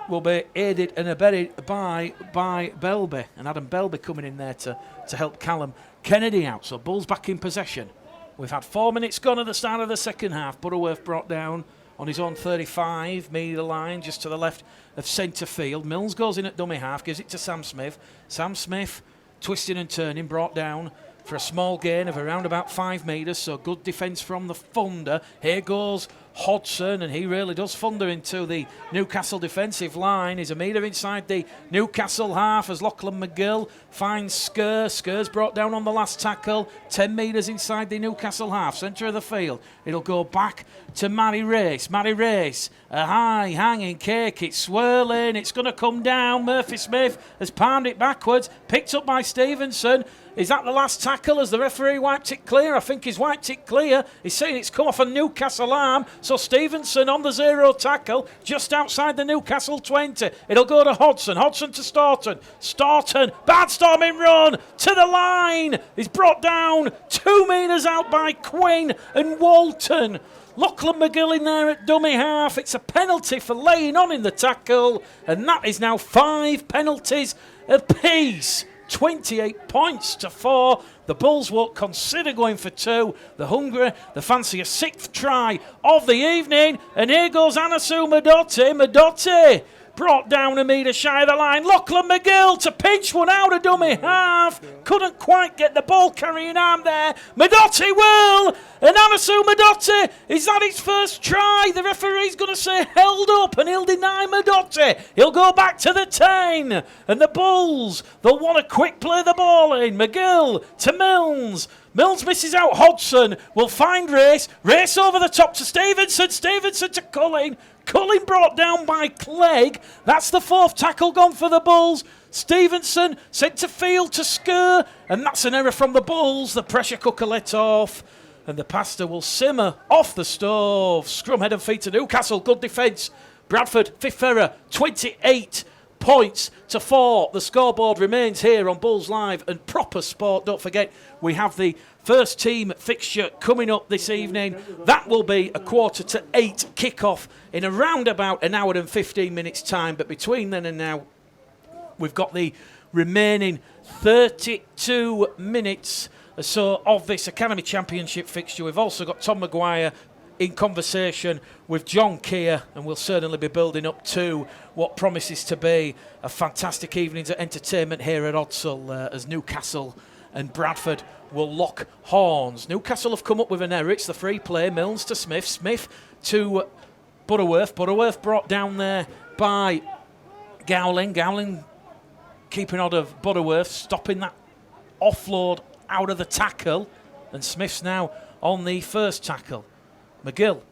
will be aided and abetted by Belby, and Adam Belby coming in there to help Callum Kennedy out. So Bulls back in possession. We've had 4 minutes gone at the start of the second half. Butterworth brought down on his own 35 metre line, just to the left of centre field. Milnes goes in at dummy half, gives it to Sam Smith. Sam Smith twisting and turning, brought down for a small gain of around about 5 metres, so good defence from the Thunder. Here goes Hodgson, and he really does thunder into the Newcastle defensive line. He's a metre inside the Newcastle half as Lachlan McGill finds Skur. Skur's brought down on the last tackle. 10 metres inside the Newcastle half, centre of the field. It'll go back to Matty Race. Matty Race, a high hanging cake. It's swirling. It's going to come down. Murphy Smith has palmed it backwards. Picked up by Stevenson. Is that the last tackle as the referee wiped it clear? I think he's wiped it clear. He's saying it's come off a Newcastle arm. So Stevenson on the 0 tackle just outside the Newcastle 20. It'll go to Hodgson. Hodgson to Staunton. Staunton, bad storming run to the line. He's brought down 2 metres out by Quinn and Walton. Lachlan McGill in there at dummy half. It's a penalty for laying on in the tackle. And that is now 5 penalties apiece. 28 points to 4. The Bulls won't consider going for 2. The hungry, the fancy a 6th try of the evening. And here goes Anasu Madotti. Madotti brought down a metre shy of the line. Lachlan McGill to pinch one out of dummy half. Couldn't quite get the ball carrying arm there. Madotti will. And Anasu Madotti, is that his first try? The referee's going to say held up, and he'll deny Madotti. He'll go back to the 10. And the Bulls, they'll want to quick play the ball in. McGill to Milnes. Milnes misses out. Hodgson will find Race. Race over the top to Stevenson. Stevenson to Cullen. Cullen brought down by Clegg. That's the 4th tackle gone for the Bulls. Stevenson sent to field to Skur. And that's an error from the Bulls. The pressure cooker let off. And the pasta will simmer off the stove. Scrum head and feet to Newcastle. Good defence. Bradford, 5th error. 28 points to 4. The scoreboard remains here on Bulls Live and Proper Sport. Don't forget, we have the first team fixture coming up this evening. That will be a 7:45 kick-off in around about an hour and 15 minutes time. But between then and now, we've got the remaining 32 minutes or so of this Academy Championship fixture. We've also got Tom Maguire in conversation with John Keir, and we'll certainly be building up to what promises to be a fantastic evening's entertainment here at Odsal as Newcastle and Bradford will lock horns. Newcastle have come up with an error. It's the free play. Milnes to Smith. Smith to Butterworth. Butterworth brought down there by Gowling. Gowling keeping hold of Butterworth, stopping that offload out of the tackle. And Smith's now on the first tackle. McGill,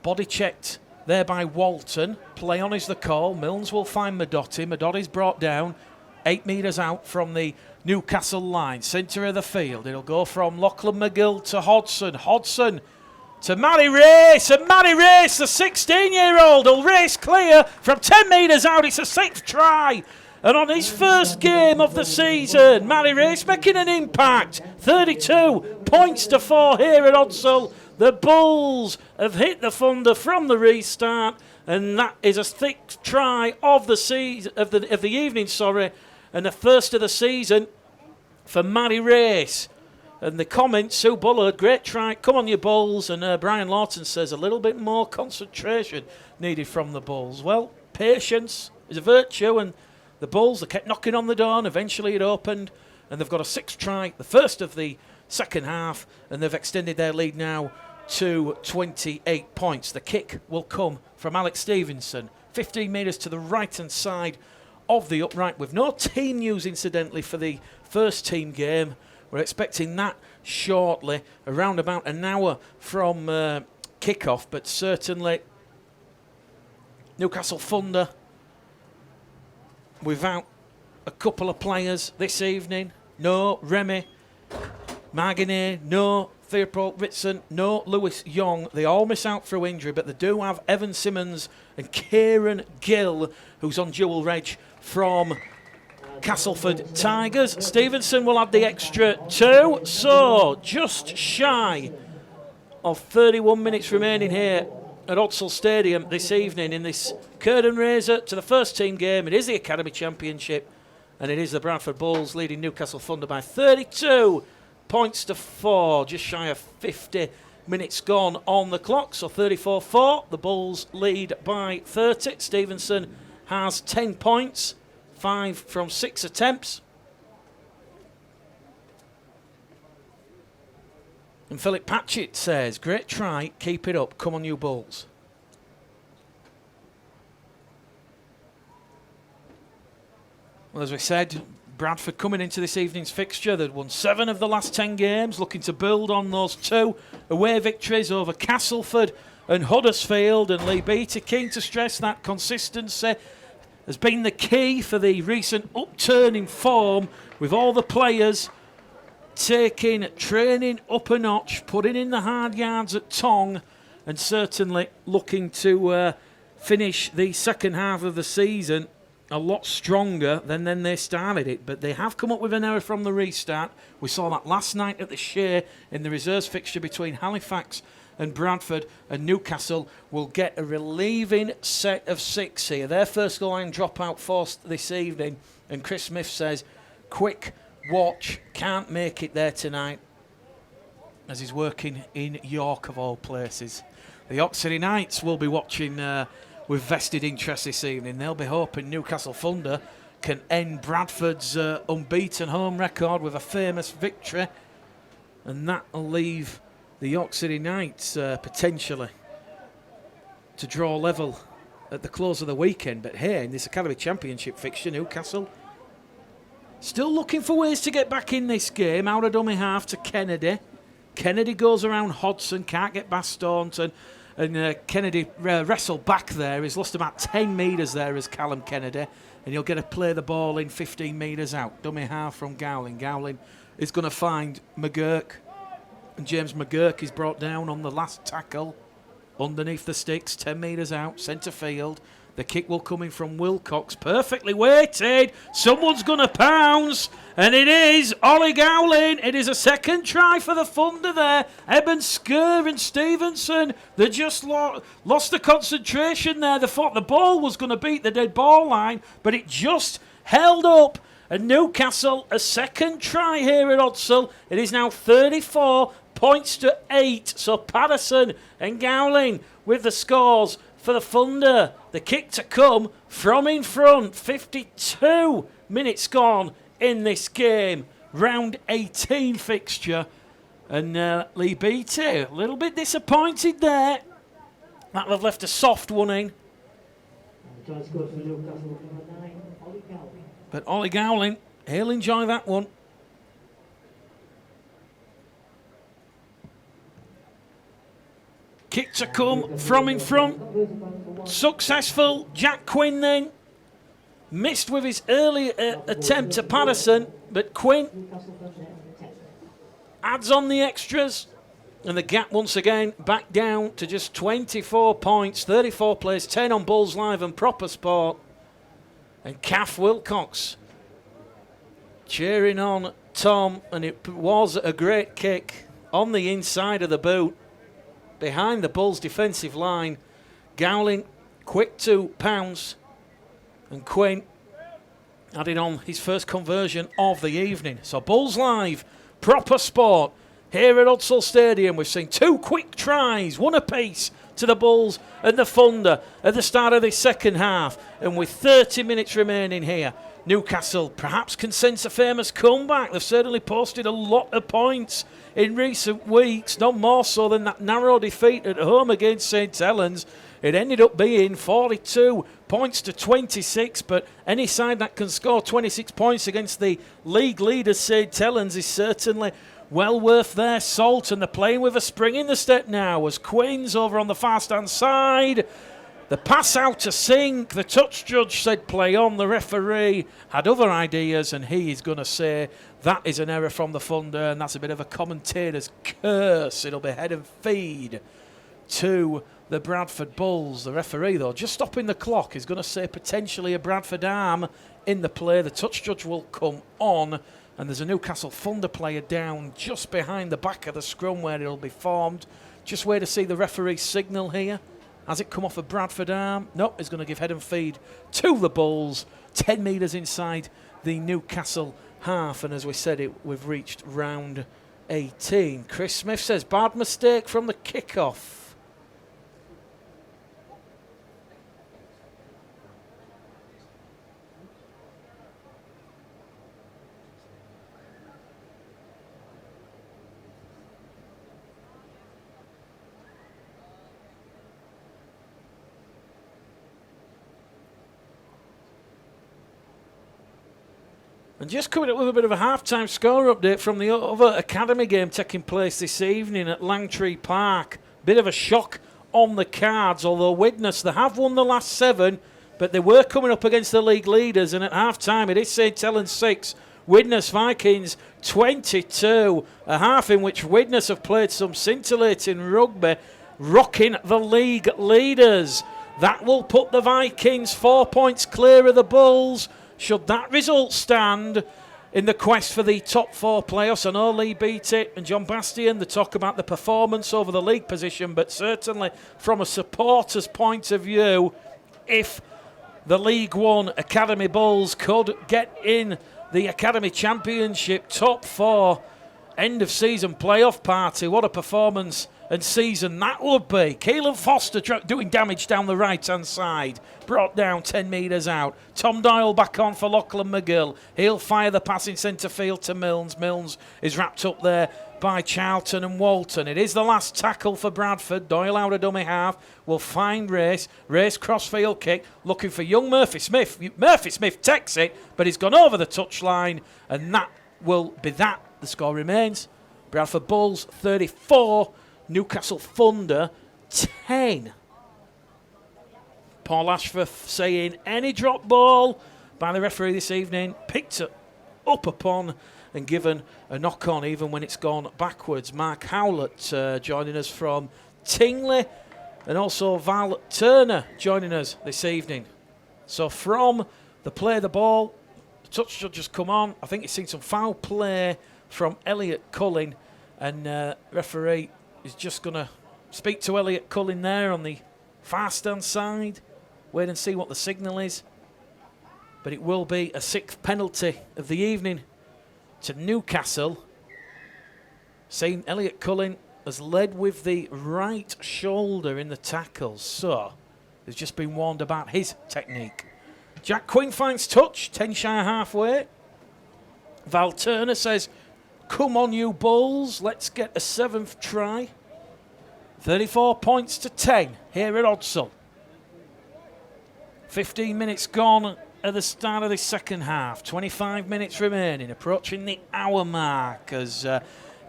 body checked there by Walton. Play on is the call. Milnes will find Madotti. Madotti's brought down 8 metres out from the Newcastle line. Centre of the field. It'll go from Lachlan McGill to Hodson. Hodson to Matty Race. And Matty Race, the 16-year-old, will race clear from 10 metres out. It's a 6th try. And on his first game of the season, Matty Race making an impact. 32 points to 4 here at Odsal. The Bulls have hit the Thunder from the restart, and that is a 6th try of the season of the evening, and the first of the season for Matty Race. And the comments, Sue Bullard, great try, come on you Bulls, and Brian Lawton says a little bit more concentration needed from the Bulls. Well, patience is a virtue, and the Bulls, they kept knocking on the door, and eventually it opened, and they've got a 6th try, the first of the second half, and they've extended their lead now to 28 points. The kick will come from Alex Stevenson, 15 metres to the right-hand side of the upright, with no team news, incidentally, for the first team game. We're expecting that shortly, around about an hour from kick-off, but certainly Newcastle Thunder without a couple of players this evening. No Remy Marginet, no Theoport Ritson, no Lewis Young. They all miss out through injury, but they do have Evan Simmons and Kieran Gill, who's on dual reg from Castleford Tigers. Stevenson will add the extra 2, so just shy of 31 minutes remaining here at Odsal Stadium this evening in this curtain raiser to the first team game. It is the Academy Championship, and it is the Bradford Bulls leading Newcastle Thunder by 32 points to 4, just shy of 50 minutes gone on the clock. So 34-4, the Bulls lead by 30. Stevenson has 10 points, 5 from 6 attempts. And Philip Patchett says, great try, keep it up, come on you Bulls. Well, as we said, Bradford coming into this evening's fixture, they'd won 7 of the last 10 games, looking to build on those 2 away victories over Castleford and Huddersfield. And Lee Beattie keen to stress that consistency has been the key for the recent upturn in form, with all the players taking training up a notch, putting in the hard yards at Tong, and certainly looking to finish the second half of the season a lot stronger than they started it. But they have come up with an error from the restart. We saw that last night at the Shea in the reserves fixture between Halifax and Bradford, and Newcastle will get a relieving set of 6 here. Their first goal line dropout forced this evening, and Chris Smith says, quick watch, can't make it there tonight, as he's working in York of all places. The York City Knights will be watching with vested interest this evening. They'll be hoping Newcastle Thunder can end Bradford's unbeaten home record with a famous victory, and that will leave the York City Knights potentially to draw level at the close of the weekend. But here in this Academy Championship fixture, Newcastle still looking for ways to get back in this game. Out of dummy half to Kennedy. Kennedy goes around Hodson, can't get past Staunton. And Kennedy wrestled back there. He's lost about 10 metres there as Callum Kennedy. And he'll get to play the ball in 15 metres out. Dummy half from Gowling. Gowling is going to find McGurk. And James McGurk is brought down on the last tackle. Underneath the sticks, 10 metres out, centre field. The kick will come in from Wilcox. Perfectly weighted. Someone's going to pounce. And it is Ollie Gowling. It is a second try for the Thunder there. Eben Skur and Stevenson. They just lost the concentration there. They thought the ball was going to beat the dead ball line, but it just held up. And Newcastle, a second try here at Odsal. It is now 34 points to 8. So Patterson and Gowling with the scores for the Thunder. The kick to come from in front. 52 minutes gone in this game. Round 18 fixture. And Lee Beattie, a little bit disappointed there. That'll have left a soft one in. But Ollie Gowling, he'll enjoy that one. Kick to come from in front. Successful. Jack Quinn then. Missed with his early attempt to Patterson, but Quinn adds on the extras. And the gap once again back down to just 24 points. 34 plays, 10 on Bulls Live and Proper Sport. And Kath Wilcox cheering on Tom. And it was a great kick on the inside of the boot, behind the Bulls defensive line. Gowling quick to pounce, and Quinn added on his first conversion of the evening. So Bulls Live, Proper Sport, here at Hudsall Stadium. We've seen two quick tries, one apiece to the Bulls and the Thunder at the start of this second half. And with 30 minutes remaining here, Newcastle perhaps can sense a famous comeback. They've certainly posted a lot of points in recent weeks, not more so than that narrow defeat at home against St Helens. It ended up being 42 points to 26, but any side that can score 26 points against the league leader St Helens is certainly well worth their salt. And they're playing with a spring in the step now as Quinn's over on the fast-hand side. The pass out to Sink. The touch judge said play on. The referee had other ideas, and he is going to say that is an error from the Thunder, and that's a bit of a commentator's curse. It'll be head and feed to the Bradford Bulls. The referee, though, just stopping the clock, is going to say potentially a Bradford arm in the play. The touch judge will come on, and there's a Newcastle Thunder player down just behind the back of the scrum where it'll be formed. Just wait to see the referee signal here. Has it come off a Bradford arm? No, it's going to give head and feed to the Bulls. 10 metres inside the Newcastle half. And as we said, we've reached round 18. Chris Smith says, bad mistake from the kickoff. And just coming up with a bit of a half-time score update from the other academy game taking place this evening at Langtree Park. Bit of a shock on the cards, although Widnes, they have won the last 7, but they were coming up against the league leaders, and at half-time it is St Helens 6, Widnes Vikings 22. A half in which Widnes have played some scintillating rugby, rocking the league leaders. That will put the Vikings 4 points clear of the Bulls. Should that result stand in the quest for the top 4 playoffs? I know Lee beat it and John Bastian, they talk about the performance over the league position, but certainly from a supporter's point of view, if the League One Academy Bulls could get in the Academy Championship top 4 end of season playoff party, what a performance and season that would be. Keelan Foster doing damage down the right-hand side. Brought down 10 metres out. Tom Doyle back on for Lachlan McGill. He'll fire the pass in centre field to Milnes. Milnes is wrapped up there by Charlton and Walton. It is the last tackle for Bradford. Doyle out of dummy half. Will find Race. Race crossfield kick. Looking for young Murphy Smith. Murphy Smith takes it, but he's gone over the touchline. And that will be that. The score remains Bradford Bulls 34. Newcastle Thunder 10. Paul Ashforth saying any drop ball by the referee this evening picked up upon and given a knock on even when it's gone backwards. Mark Howlett joining us from Tingley, and also Val Turner joining us this evening. So from the play of the ball, the touch judge has come on. I think he's seen some foul play from Elliot Cullen, and referee is just going to speak to Elliot Cullen there on the fast-hand side. Wait and see what the signal is. But it will be a 6th penalty of the evening to Newcastle. Seeing Elliot Cullen has led with the right shoulder in the tackles. So, he's just been warned about his technique. Jack Quinn finds touch, 10 shy halfway. Val Turner says, come on, you Bulls, let's get a 7th try. 34 points to 10 here at Odsal. 15 minutes gone at the start of the second half. 25 minutes remaining, approaching the hour mark as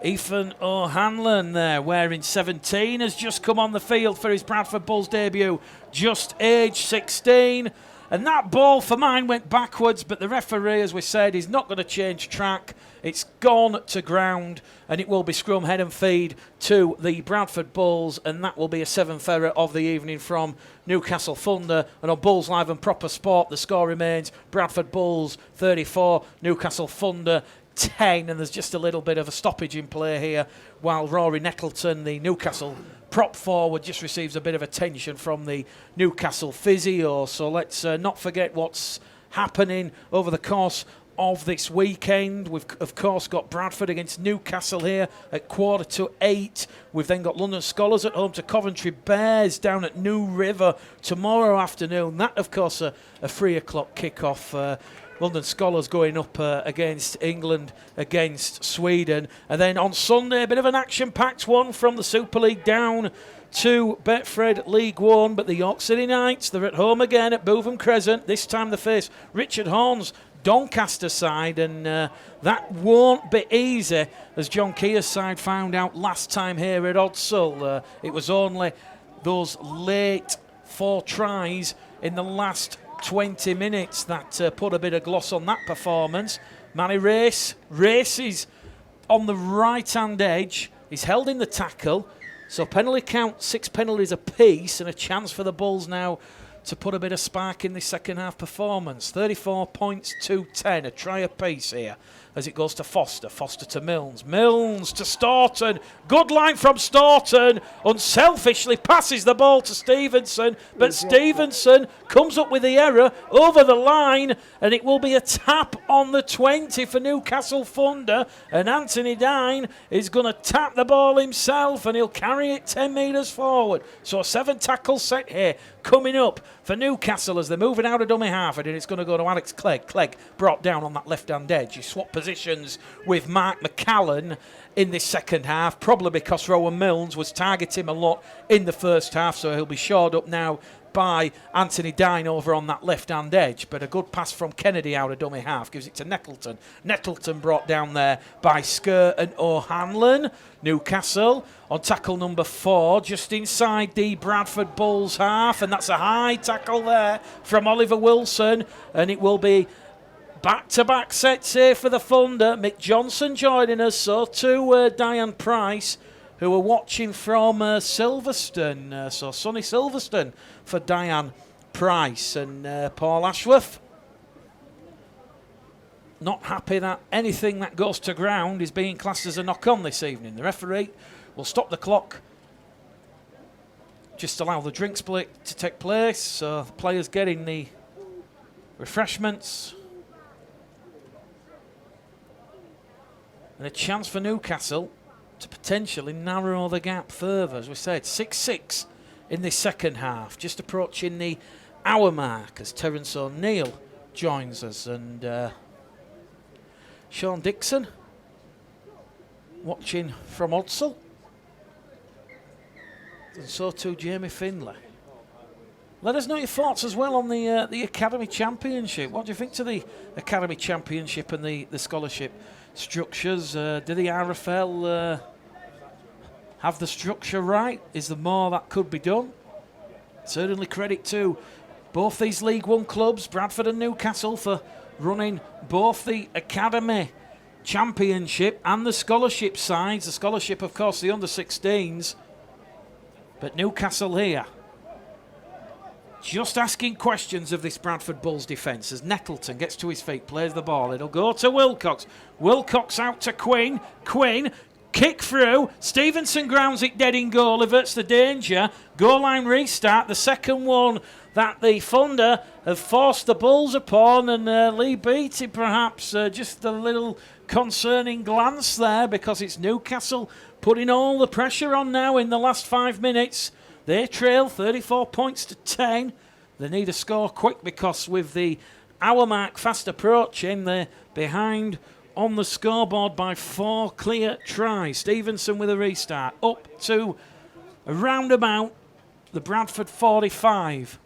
Ethan O'Hanlon there, wearing 17, has just come on the field for his Bradford Bulls debut, just age 16. And that ball for mine went backwards, but the referee, as we said, is not going to change track. It's gone to ground, and it will be scrum, head and feed to the Bradford Bulls, and that will be a 7th error of the evening from Newcastle Thunder. And on Bulls Live and Proper Sport, the score remains Bradford Bulls 34, Newcastle Thunder 10, and there's just a little bit of a stoppage in play here while Rory Nettleton, the Newcastle prop forward, just receives a bit of attention from the Newcastle physio. So let's not forget what's happening over the course of this weekend. We've of course got Bradford against Newcastle here at 7:45. We've then got London Scholars at home to Coventry Bears down at New River tomorrow afternoon. That of course a 3 o'clock kickoff. London Scholars going up against England, against Sweden. And then on Sunday, a bit of an action-packed one from the Super League down to Bradford League One. But the York City Knights, they're at home again at Bootham Crescent. This time they face Richard Horne's Doncaster side, and that won't be easy, as John Keir's side found out last time here at Odsal. It was only those late 4 tries in the last 20 minutes that put a bit of gloss on that performance. Manny races on the right-hand edge. He's held in the tackle. So penalty count, 6 penalties apiece, and a chance for the Bulls now to put a bit of spark in the second half performance. 34 points to 10, a try apiece here as it goes to Foster. Foster to Milnes. Milnes to Staunton. Good line from Staunton. Unselfishly passes the ball to Stevenson, but Stevenson comes up with the error over the line, and it will be a tap on the 20 for Newcastle Thunder, and Anthony Dine is going to tap the ball himself, and he'll carry it 10 metres forward. So a 7 tackle set here coming up for Newcastle as they're moving out of dummy half, and it's going to go to Alex Clegg. Clegg brought down on that left-hand edge. He swapped positions with Mark McCallan in this second half, probably because Rowan Milnes was targeting him a lot in the first half, so he'll be shored up now by Anthony Dine over on that left-hand edge. But a good pass from Kennedy out of dummy half gives it to Nettleton. Nettleton brought down there by Sker and O'Hanlon. Newcastle on tackle number 4, just inside the Bradford Bulls half, and that's a high tackle there from Oliver Wilson, and it will be back-to-back sets here for the Thunder. Mick Johnson joining us, so too Diane Price, who are watching from Silverstone. So sunny Silverstone for Diane Price. And Paul Ashworth, not happy that anything that goes to ground is being classed as a knock-on this evening. The referee will stop the clock, just allow the drink split to take place. So the players getting the refreshments. And a chance for Newcastle to potentially narrow the gap further. As we said, 6-6 in this second half, just approaching the hour mark as Terence O'Neill joins us, and Sean Dixon watching from Odsal, and so too Jamie Findlay. Let us know your thoughts as well on the Academy Championship. What do you think to the Academy Championship and the scholarship structures? Do the RFL have the structure right? Is there more that could be done? Certainly credit to both these League One clubs, Bradford and Newcastle, for running both the Academy Championship and the scholarship sides. The scholarship, of course, the under-16s. But Newcastle here, just asking questions of this Bradford Bulls defence as Nettleton gets to his feet, plays the ball. It'll go to Wilcox. Wilcox out to Quinn. Quinn, kick through. Stevenson grounds it dead in goal, averts the danger. Goal line restart, the second one that the Thunder have forced the Bulls upon, and Lee Beattie perhaps just a little concerning glance there, because it's Newcastle putting all the pressure on now in the last 5 minutes. They trail 34 points to 10. They need a score quick, because with the hour mark fast approaching, they're behind on the scoreboard by 4 clear tries. Stevenson with a restart. Up to around about the Bradford 45.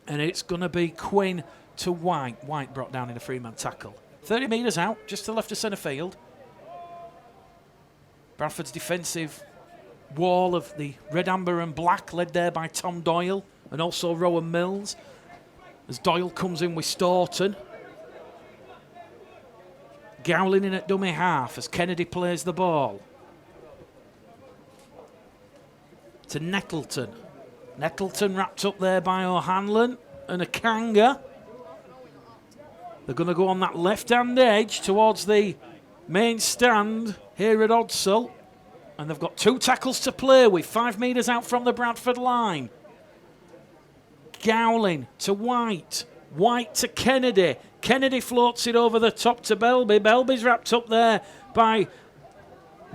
And it's going to be Quinn to White. White brought down in a three-man tackle. 30 metres out, just to the left of centre field. Bradford's defensive wall of the red, amber and black, led there by Tom Doyle and also Rowan Mills. As Doyle comes in with Staunton. Gowling in at dummy half as Kennedy plays the ball. To Nettleton. Nettleton wrapped up there by O'Hanlon and Akanga. They're going to go on that left-hand edge towards the main stand here at Odsall. And they've got 2 tackles to play with, 5 metres out from the Bradford line. Gowling to White. White to Kennedy. Kennedy floats it over the top to Belby. Belby's wrapped up there by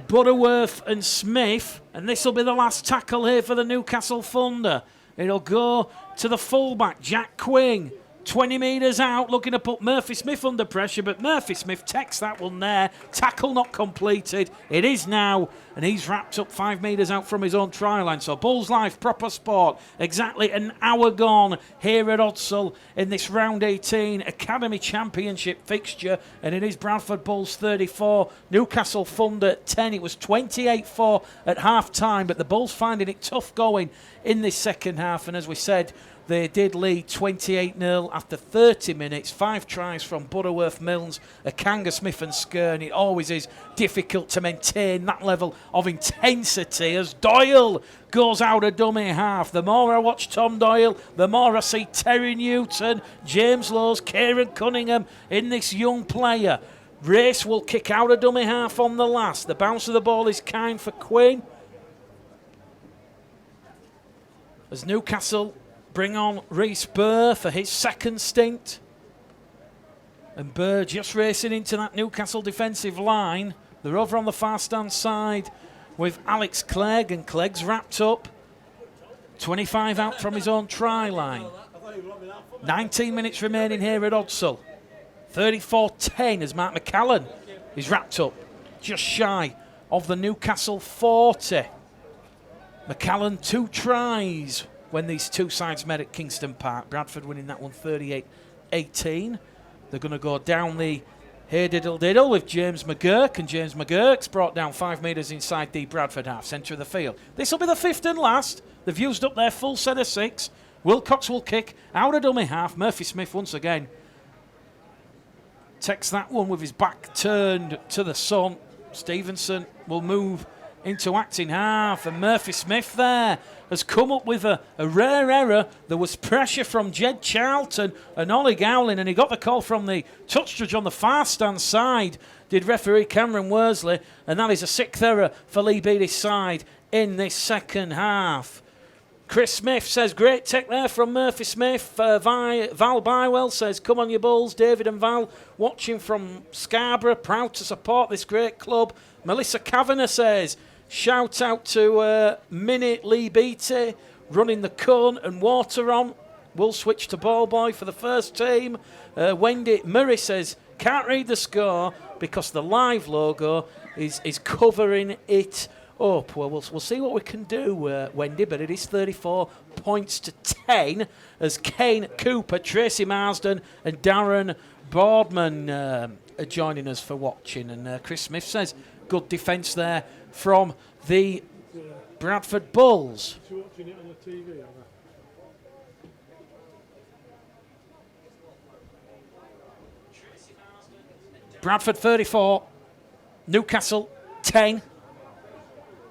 Butterworth and Smith. And this will be the last tackle here for the Newcastle Thunder. It'll go to the fullback, Jack Quinn. 20 metres out, looking to put Murphy Smith under pressure, but Murphy Smith takes that one there. Tackle not completed. It is now, and he's wrapped up 5 metres out from his own try line. So Bulls Life, proper sport. Exactly an hour gone here at Odsall in this round 18 Academy Championship fixture, and it is Bradford Bulls 34, Newcastle Thunder 10. It was 28-4 at half time, but the Bulls finding it tough going in this second half, and as we said, they did lead 28-0 after 30 minutes. 5 tries from Butterworth, Milnes, Akanga, Smith and Skern. It always is difficult to maintain that level of intensity as Doyle goes out of dummy half. The more I watch Tom Doyle, the more I see Terry Newton, James Lowes, Kieran Cunningham in this young player. Race will kick out of dummy half on the last. The bounce of the ball is kind for Quinn. As Newcastle bring on Reece Burr for his second stint. And Burr just racing into that Newcastle defensive line. They're over on the far stand side with Alex Clegg, and Clegg's wrapped up. 25 out from his own try line. 19 minutes remaining here at Odsall. 34-10 as Mark McCallan is wrapped up just shy of the Newcastle 40. McCallan 2 tries when these two sides met at Kingston Park. Bradford winning that one 38-18. They're going to go down the here diddle with James McGurk, and James McGurk's brought down 5 metres inside the Bradford half, centre of the field. This will be the 5th and last. They've used up their full set of 6. Wilcox will kick out of dummy half. Murphy Smith once again takes that one with his back turned to the sun. Stevenson will move into acting half, and Murphy Smith there has come up with a rare error. There was pressure from Jed Charlton and Ollie Gowling, and he got the call from the touch judge on the far stand side, did referee Cameron Worsley, and that is a 6th error for Lee Beattie's side in this second half. Chris Smith says, great tech there from Murphy Smith. Val Bywell says, come on you Bulls. David and Val watching from Scarborough, proud to support this great club. Melissa Kavanagh says, shout out to Minnie Lee Beattie running the cone and water on. We'll switch to ball boy for the first team. Wendy Murray says, can't read the score because the live logo is covering it up. Well, we'll see what we can do, Wendy, but it is 34-10 as Kane Cooper, Tracy Marsden and Darren Boardman are joining us for watching. And Chris Smith says, good defence there from the Bradford Bulls. Watching it on the TV, Bradford 34, Newcastle 10.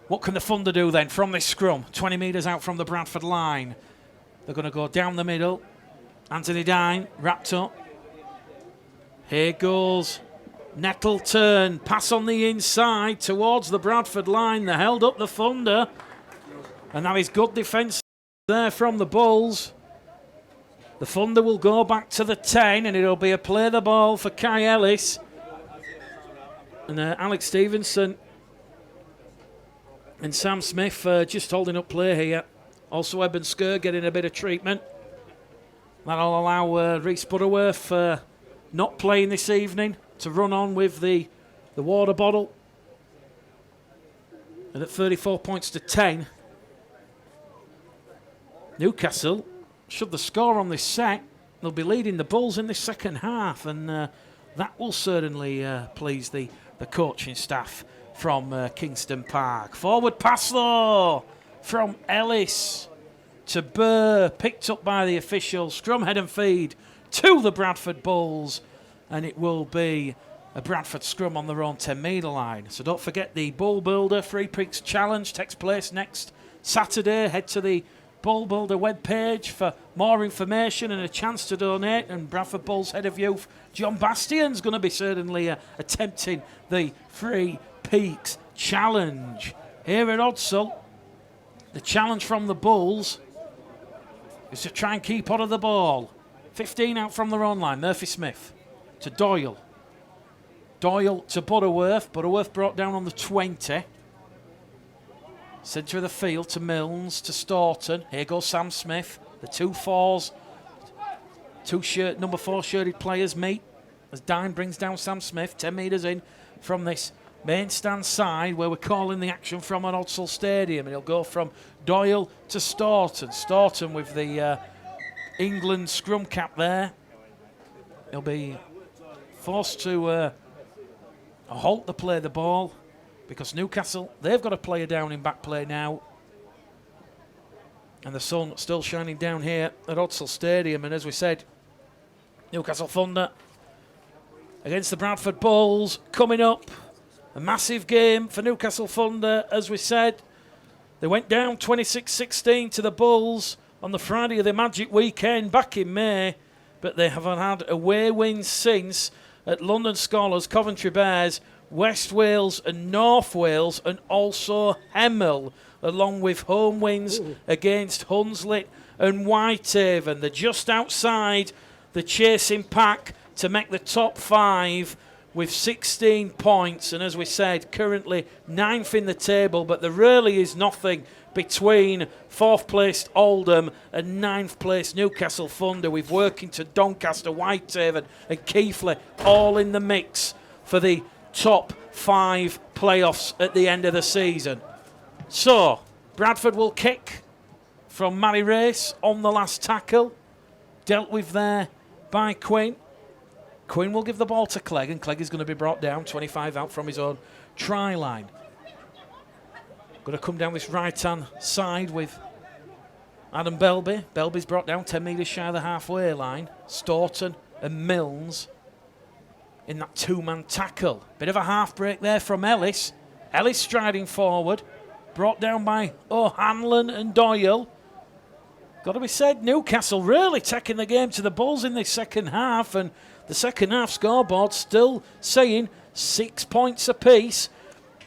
What can the Thunder do then from this scrum? 20 metres out from the Bradford line. They're going to go down the middle. Anthony Dine wrapped up. Here goes Nettleton. Pass on the inside towards the Bradford line. They held up the Thunder. And that is good defence there from the Bulls. The Thunder will go back to the 10, and it'll be a play the ball for Kai Ellis. And Alex Stevenson and Sam Smith just holding up play here. Also Eben Skur getting a bit of treatment. That'll allow Reece Butterworth not playing this evening to run on with the water bottle. And at 34 points to 10, Newcastle, should the score on this set, they'll be leading the Bulls in the second half, and that will certainly please the coaching staff from Kingston Park. Forward pass though from Ellis to Burr, picked up by the officials. Scrum, head and feed to the Bradford Bulls, and it will be a Bradford scrum on their own 10-metre line. So don't forget the Bull Builder Free Picks Challenge takes place next Saturday. Head to the Bull Builder webpage for more information and a chance to donate. And Bradford Bulls head of youth John Bastion's going to be certainly attempting the Free Peaks Challenge. Here at Odsall, the challenge from the Bulls is to try and keep on of the ball. 15 out from their own line. Murphy Smith to Doyle. Doyle to Butterworth. Butterworth brought down on the 20. Centre of the field to Milnes, to Staunton. Here goes Sam Smith. The 2-4s. Number 4 shirted players meet as Dine brings down Sam Smith. 10 metres in from this main stand side where we're calling the action from at Odsall Stadium. And he'll go from Doyle to Staunton. Staunton with the England scrum cap there. He'll be forced to halt the play the ball, because Newcastle, they've got a player down in back play now. And the sun still shining down here at Odsall Stadium. And as we said, Newcastle Thunder against the Bradford Bulls coming up. A massive game for Newcastle Thunder, as we said. They went down 26-16 to the Bulls on the Friday of the Magic weekend back in May. But they haven't had away wins since at London Scholars, Coventry Bears, West Wales and North Wales, and also Hemel, along with home wins against Hunslet and Whitehaven. They're just outside the chasing pack to make the top 5 with 16 points, and as we said, currently 9th in the table, but there really is nothing between 4th placed Oldham and 9th placed Newcastle Thunder, with Workington, Doncaster, Whitehaven and Keighley all in the mix for the top 5 playoffs at the end of the season. So, Bradford will kick from Matty Race on the last tackle, dealt with there by Quinn. Quinn will give the ball to Clegg, and Clegg is going to be brought down 25 out from his own try line. Going to come down this right-hand side with Adam Belby. Belby's brought down 10 metres shy of the halfway line. Staunton and Milnes in that 2-man tackle. Bit of a half break there from Ellis. Ellis striding forward. Brought down by O'Hanlon and Doyle. Got to be said, Newcastle really taking the game to the Bulls in this second half, and the second half scoreboard still saying 6 points apiece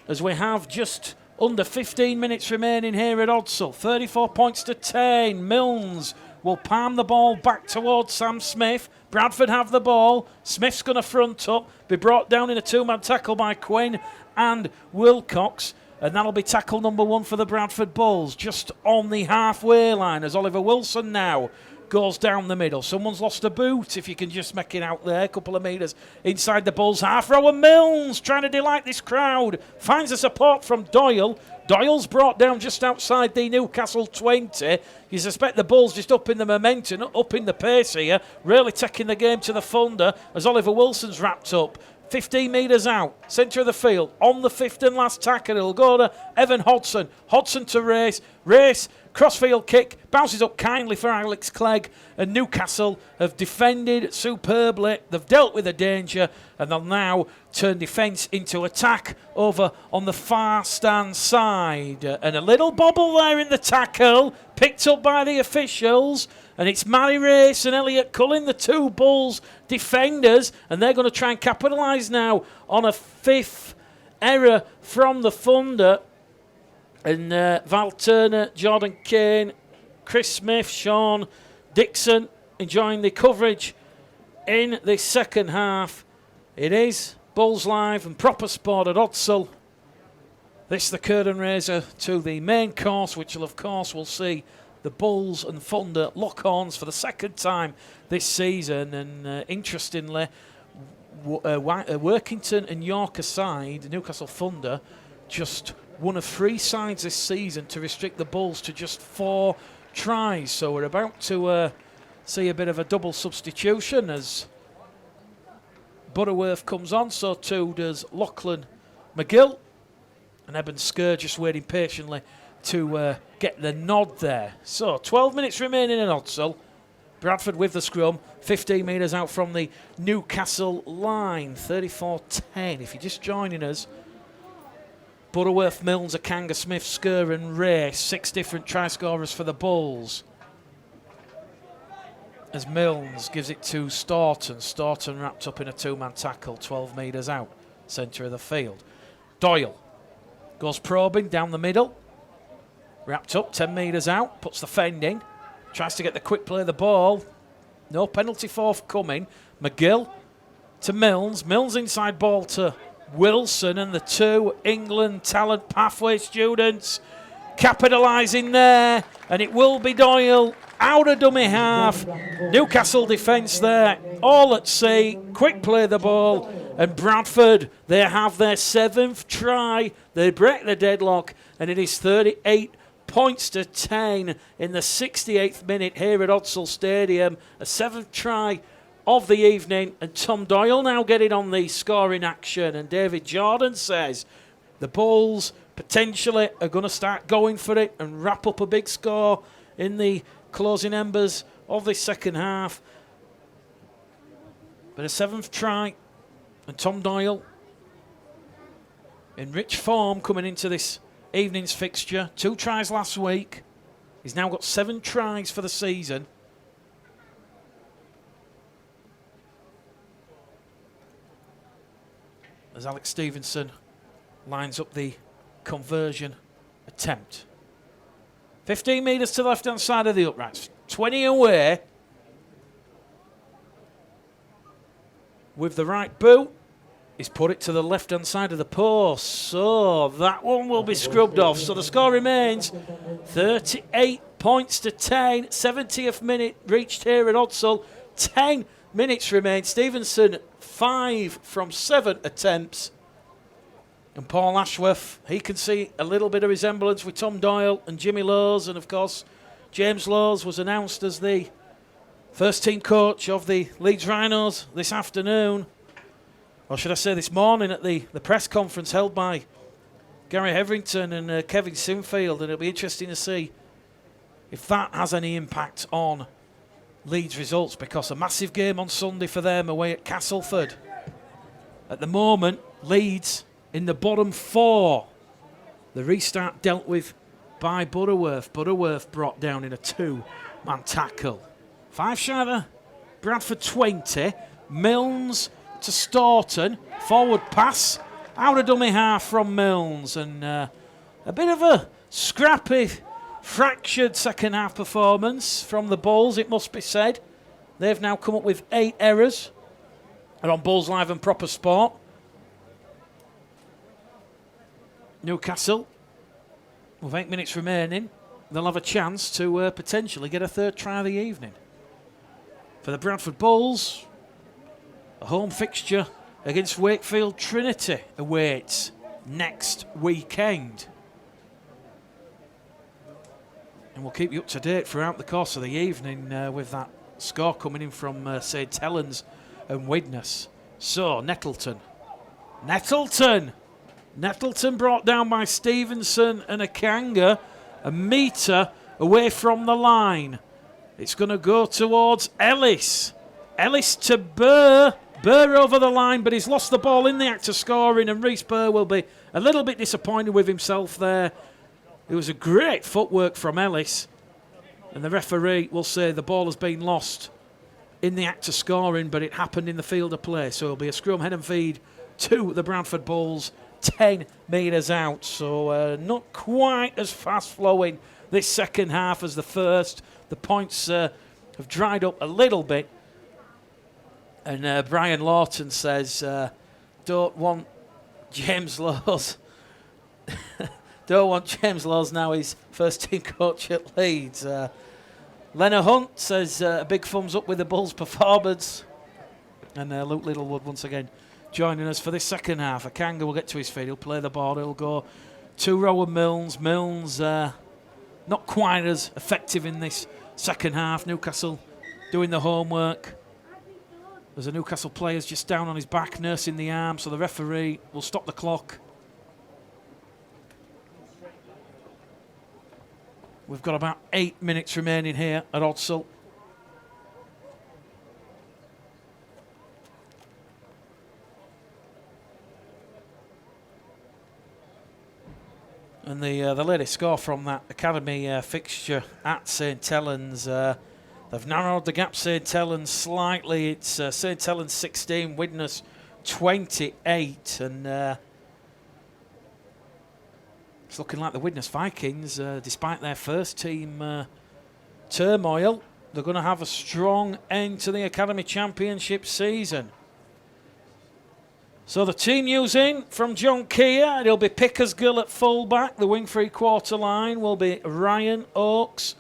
as we have just under 15 minutes remaining here at Odsall. 34 points to 10. Milnes will palm the ball back towards Sam Smith. Bradford have the ball. Smith's going to front up, be brought down in a 2-man tackle by Quinn and Wilcox. And that'll be tackle number 1 for the Bradford Bulls, just on the halfway line, as Oliver Wilson now goes down the middle. Someone's lost a boot, if you can just make it out there. A couple of metres inside the Bulls half row. And Milnes trying to delight this crowd. Finds the support from Doyle. Doyle's brought down just outside the Newcastle 20. You suspect the Bulls just upping the momentum, upping the pace here. Really taking the game to the Thunder as Oliver Wilson's wrapped up. 15 metres out, centre of the field, on the 5th and last tackle. It'll go to Evan Hodson. Hodson to Race. Race, crossfield kick, bounces up kindly for Alex Clegg. And Newcastle have defended superbly. They've dealt with the danger, and they'll now turn defence into attack over on the far stand side. And a little bobble there in the tackle, picked up by the officials. And it's Matty Race and Elliot Cullen, the 2 Bulls defenders, and they're going to try and capitalise now on a 5th error from the Thunder. And Val Turner, Jordan Kane, Chris Smith, Sean Dixon enjoying the coverage in the second half. It is Bulls Live and proper sport at Odsall. This is the curtain raiser to the main course, which will, of course, we'll see the Bulls and Thunder lock horns for the second time this season. And interestingly, Workington and York aside, Newcastle Thunder just one of 3 sides this season to restrict the Bulls to just 4 tries. So we're about to see a bit of a double substitution as Butterworth comes on. So too does Lachlan McGill. And Eben Skur just waiting patiently to get the nod there. So 12 minutes remaining in Odsal. Bradford with the scrum, 15 metres out from the Newcastle line, 34-10. If you're just joining us, Butterworth, Milnes, Akanga, Smith, Skur and Ray, 6 different try scorers for the Bulls. As Milnes gives it to Staunton. Staunton wrapped up in a 2-man tackle, 12 metres out, centre of the field. Doyle goes probing down the middle, wrapped up, 10 metres out, puts the fend in. Tries to get the quick play of the ball. No penalty forthcoming. McGill to Milnes. Milnes inside ball to Wilson, and the 2 England talent pathway students capitalising there. And it will be Doyle out of dummy half. Newcastle defence there. All at sea. Quick play of the ball. And Bradford, they have their 7th try. They break the deadlock, and it is 38 points to 10 in the 68th minute here at Odsal Stadium. A 7th try of the evening, and Tom Doyle now getting on the scoring action. And David Jordan says the Bulls potentially are going to start going for it and wrap up a big score in the closing embers of the second half. But a 7th try, and Tom Doyle in rich form coming into this evening's fixture. 2 tries last week. He's now got 7 tries for the season. As Alex Stevenson lines up the conversion attempt. 15 metres to the left-hand side of the uprights. 20 away. With the right boot, he's put it to the left-hand side of the post. So that one will be scrubbed off. So the score remains 38 points to 10. 70th minute reached here at Odsal. 10 minutes remain. Stevenson 5 from 7 attempts. And Paul Ashworth, he can see a little bit of resemblance with Tom Doyle and Jimmy Lowes. And of course, James Lowes was announced as the first team coach of the Leeds Rhinos this afternoon. Or should I say this morning at the press conference held by Gary Heverington and Kevin Sinfield. And it'll be interesting to see if that has any impact on Leeds results, because a massive game on Sunday for them away at Castleford. At the moment, Leeds in the bottom 4. The restart dealt with by Butterworth. Butterworth brought down in a 2-man tackle. 5 shy of the Bradford 20. Milnes to Staunton. Forward pass. Out of dummy half from Milnes. And a bit of a scrappy, fractured second half performance from the Bulls, it must be said. They've now come up with 8 errors. And on Bulls Live and Proper Sport. Newcastle, with 8 minutes remaining, they'll have a chance to potentially get a 3rd try of the evening. For the Bradford Bulls, a home fixture against Wakefield Trinity awaits next weekend. And we'll keep you up to date throughout the course of the evening with that score coming in from St Helens and Widnes. So, Nettleton brought down by Stevenson and Akanga, a metre away from the line. It's going to go towards Ellis. Ellis to Burr. Burr over the line, but he's lost the ball in the act of scoring, and Reece Burr will be a little bit disappointed with himself there. It was a great footwork from Ellis, and the referee will say the ball has been lost in the act of scoring, but it happened in the field of play. So it'll be a scrum head and feed to the Bradford Bulls, 10 metres out. So not quite as fast-flowing this second half as the first. The points have dried up a little bit. And Brian Lawton says, don't want James Lowes. Don't want James Lowes now, he's first team coach at Leeds. Leonard Hunt says a big thumbs up with the Bulls' performance. And Luke Littlewood once again joining us for this second half. Akanga will get to his feet, he'll play the ball, he'll go to Rowan Milnes. Milnes not quite as effective in this second half. Newcastle doing the homework. There's a Newcastle player's just down on his back, nursing the arm, so the referee will stop the clock. We've got about 8 minutes remaining here at Odsal. And the latest score from that academy fixture at St Helens, they've narrowed the gap, St Helens, slightly. It's St Helens 16, Widnes 28, and it's looking like the Widnes Vikings, despite their first team turmoil, they're going to have a strong end to the Academy Championship season. So the team news in from John Keir. It'll be Pickersgill at fullback. The wing three-quarter line will be Ryan, Oakes,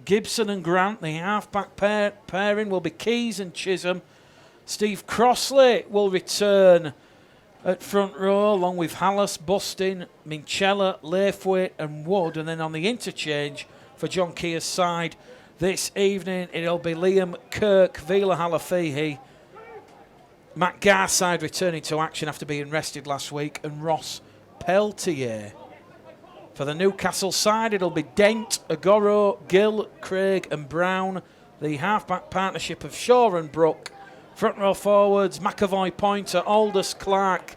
Gibson and Grant. The half-back pairing will be Keys and Chisholm. Steve Crossley will return at front row, along with Hallis, Bustin, Minchella, Laithwaite and Wood. And then on the interchange for John Keir's side this evening, it'll be Liam Kirk, Vila Halafihi, Matt Garside returning to action after being rested last week, and Ross Peltier. For the Newcastle side, it'll be Dent, Agoro, Gill, Craig and Brown. The half-back partnership of Shaw and Brook. Front row forwards, McAvoy, Pointer, Aldous, Clark,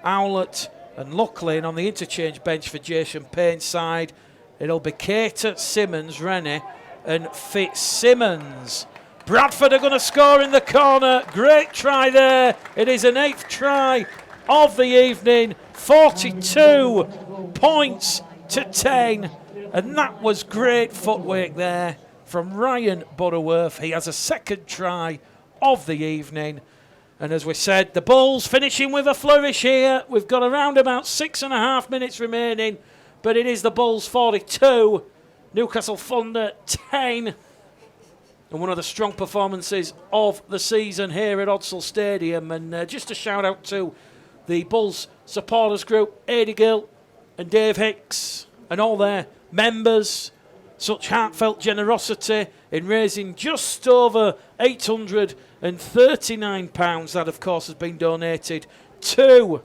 Owlett and Luckley. And on the interchange bench for Jason Payne's side, it'll be Cater, Simmons, Rennie and Fitzsimmons. Bradford are going to score in the corner. Great try there. It is an 8th try of the evening. 42 points to 10. And that was great footwork there from Ryan Butterworth. He has a 2nd try of the evening. And as we said, the Bulls finishing with a flourish here. We've got around about 6.5 minutes remaining, but it is the Bulls 42, Newcastle Thunder 10. And one of the strong performances of the season here at Odsal Stadium. And just a shout out to the Bulls supporters group, Aidy Gill and Dave Hicks and all their members. Such heartfelt generosity in raising just over £839. That, of course, has been donated to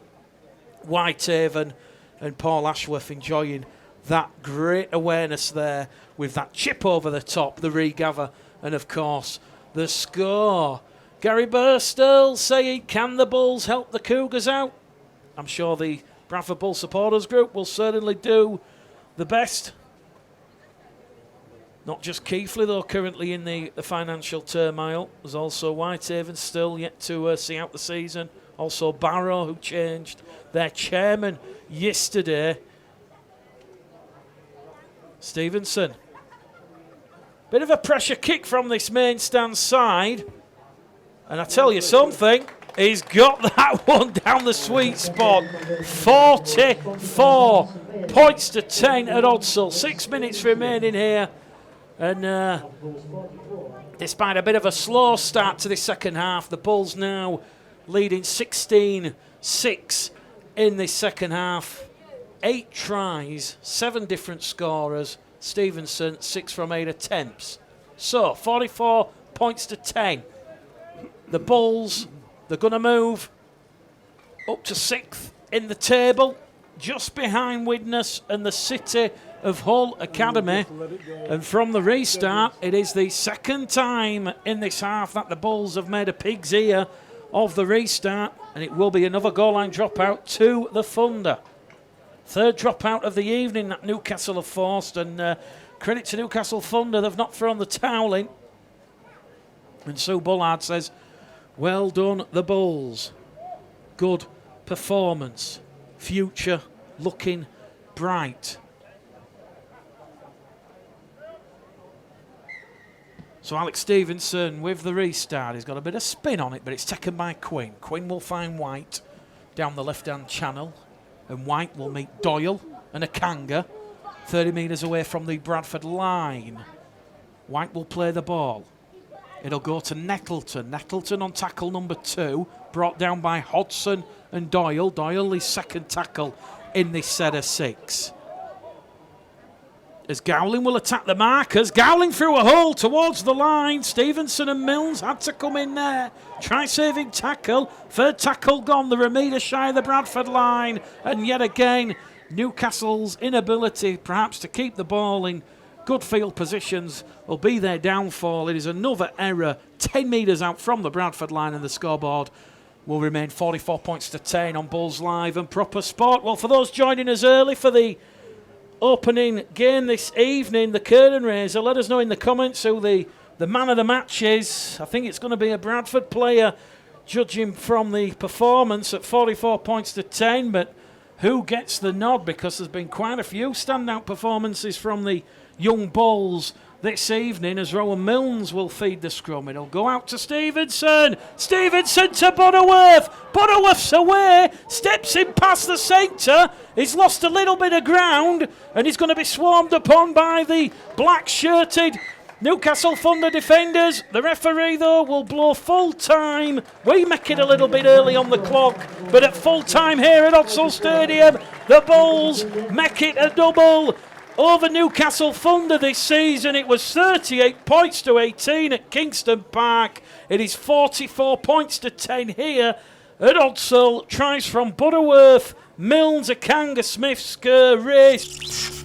Whitehaven, and Paul Ashworth enjoying that great awareness there with that chip over the top, the regather, and, of course, the score. Gary Burstall saying, can the Bulls help the Cougars out? I'm sure the Bradford Bull supporters group will certainly do the best. Not just Keighley, though, currently in the financial turmoil. There's also Whitehaven still yet to see out the season. Also Barrow, who changed their chairman yesterday. Stevenson. Bit of a pressure kick from this main stand side. And I tell you something, he's got that one down the sweet spot. 44 points to 10 at Odsal. 6 minutes remaining here. And despite a bit of a slow start to the second half, the Bulls now leading 16-6 in this second half. 8 tries, 7 different scorers. Stevenson, 6 from 8 attempts. So, 44 points to 10. The Bulls, they're going to move up to 6th in the table, just behind Widnes and the City of Hull Academy. And from the restart, it is the 2nd time in this half that the Bulls have made a pig's ear of the restart, and it will be another goal line dropout to the Thunder. 3rd dropout of the evening that Newcastle have forced, and credit to Newcastle Thunder, they've not thrown the towel in. And Sue Bullard says, well done, the Bulls. Good performance. Future looking bright. So Alex Stevenson with the restart. He's got a bit of spin on it, but it's taken by Quinn. Quinn will find White down the left-hand channel, and White will meet Doyle and Akanga 30 metres away from the Bradford line. White will play the ball. It'll go to Nettleton. Nettleton on tackle number 2, brought down by Hodson and Doyle. Doyle, his 2nd tackle in this set of 6. as Gowling will attack the markers. Gowling through a hole towards the line. Stevenson and Milnes had to come in there. Try saving tackle. Third tackle gone. They're a metre shy of the Bradford line. And yet again, Newcastle's inability perhaps to keep the ball in good field positions will be their downfall. It is another error 10 metres out from the Bradford line, and the scoreboard will remain 44 points to 10 on Bulls Live and Proper Sport. Well, for those joining us early for the opening game this evening, the curtain raiser, let us know in the comments who the man of the match is. I think it's going to be a Bradford player, judging from the performance at 44 points to 10, but who gets the nod, because there's been quite a few standout performances from the young Bulls this evening, as Rowan Milnes will feed the scrum. It'll go out to Stevenson. Stevenson to Butterworth. Butterworth's away. Steps in past the centre. He's lost a little bit of ground, and he's going to be swarmed upon by the black-shirted Newcastle Thunder defenders. The referee, though, will blow full time. We make it a little bit early on the clock, but at full time here at Odsal Stadium, the Bulls make it a double over Newcastle Thunder this season. It was 38 points to 18 at Kingston Park. It is 44 points to 10 here at Odsal. Tries from Butterworth, Milnes, Akanga, Smith, Skur, Race.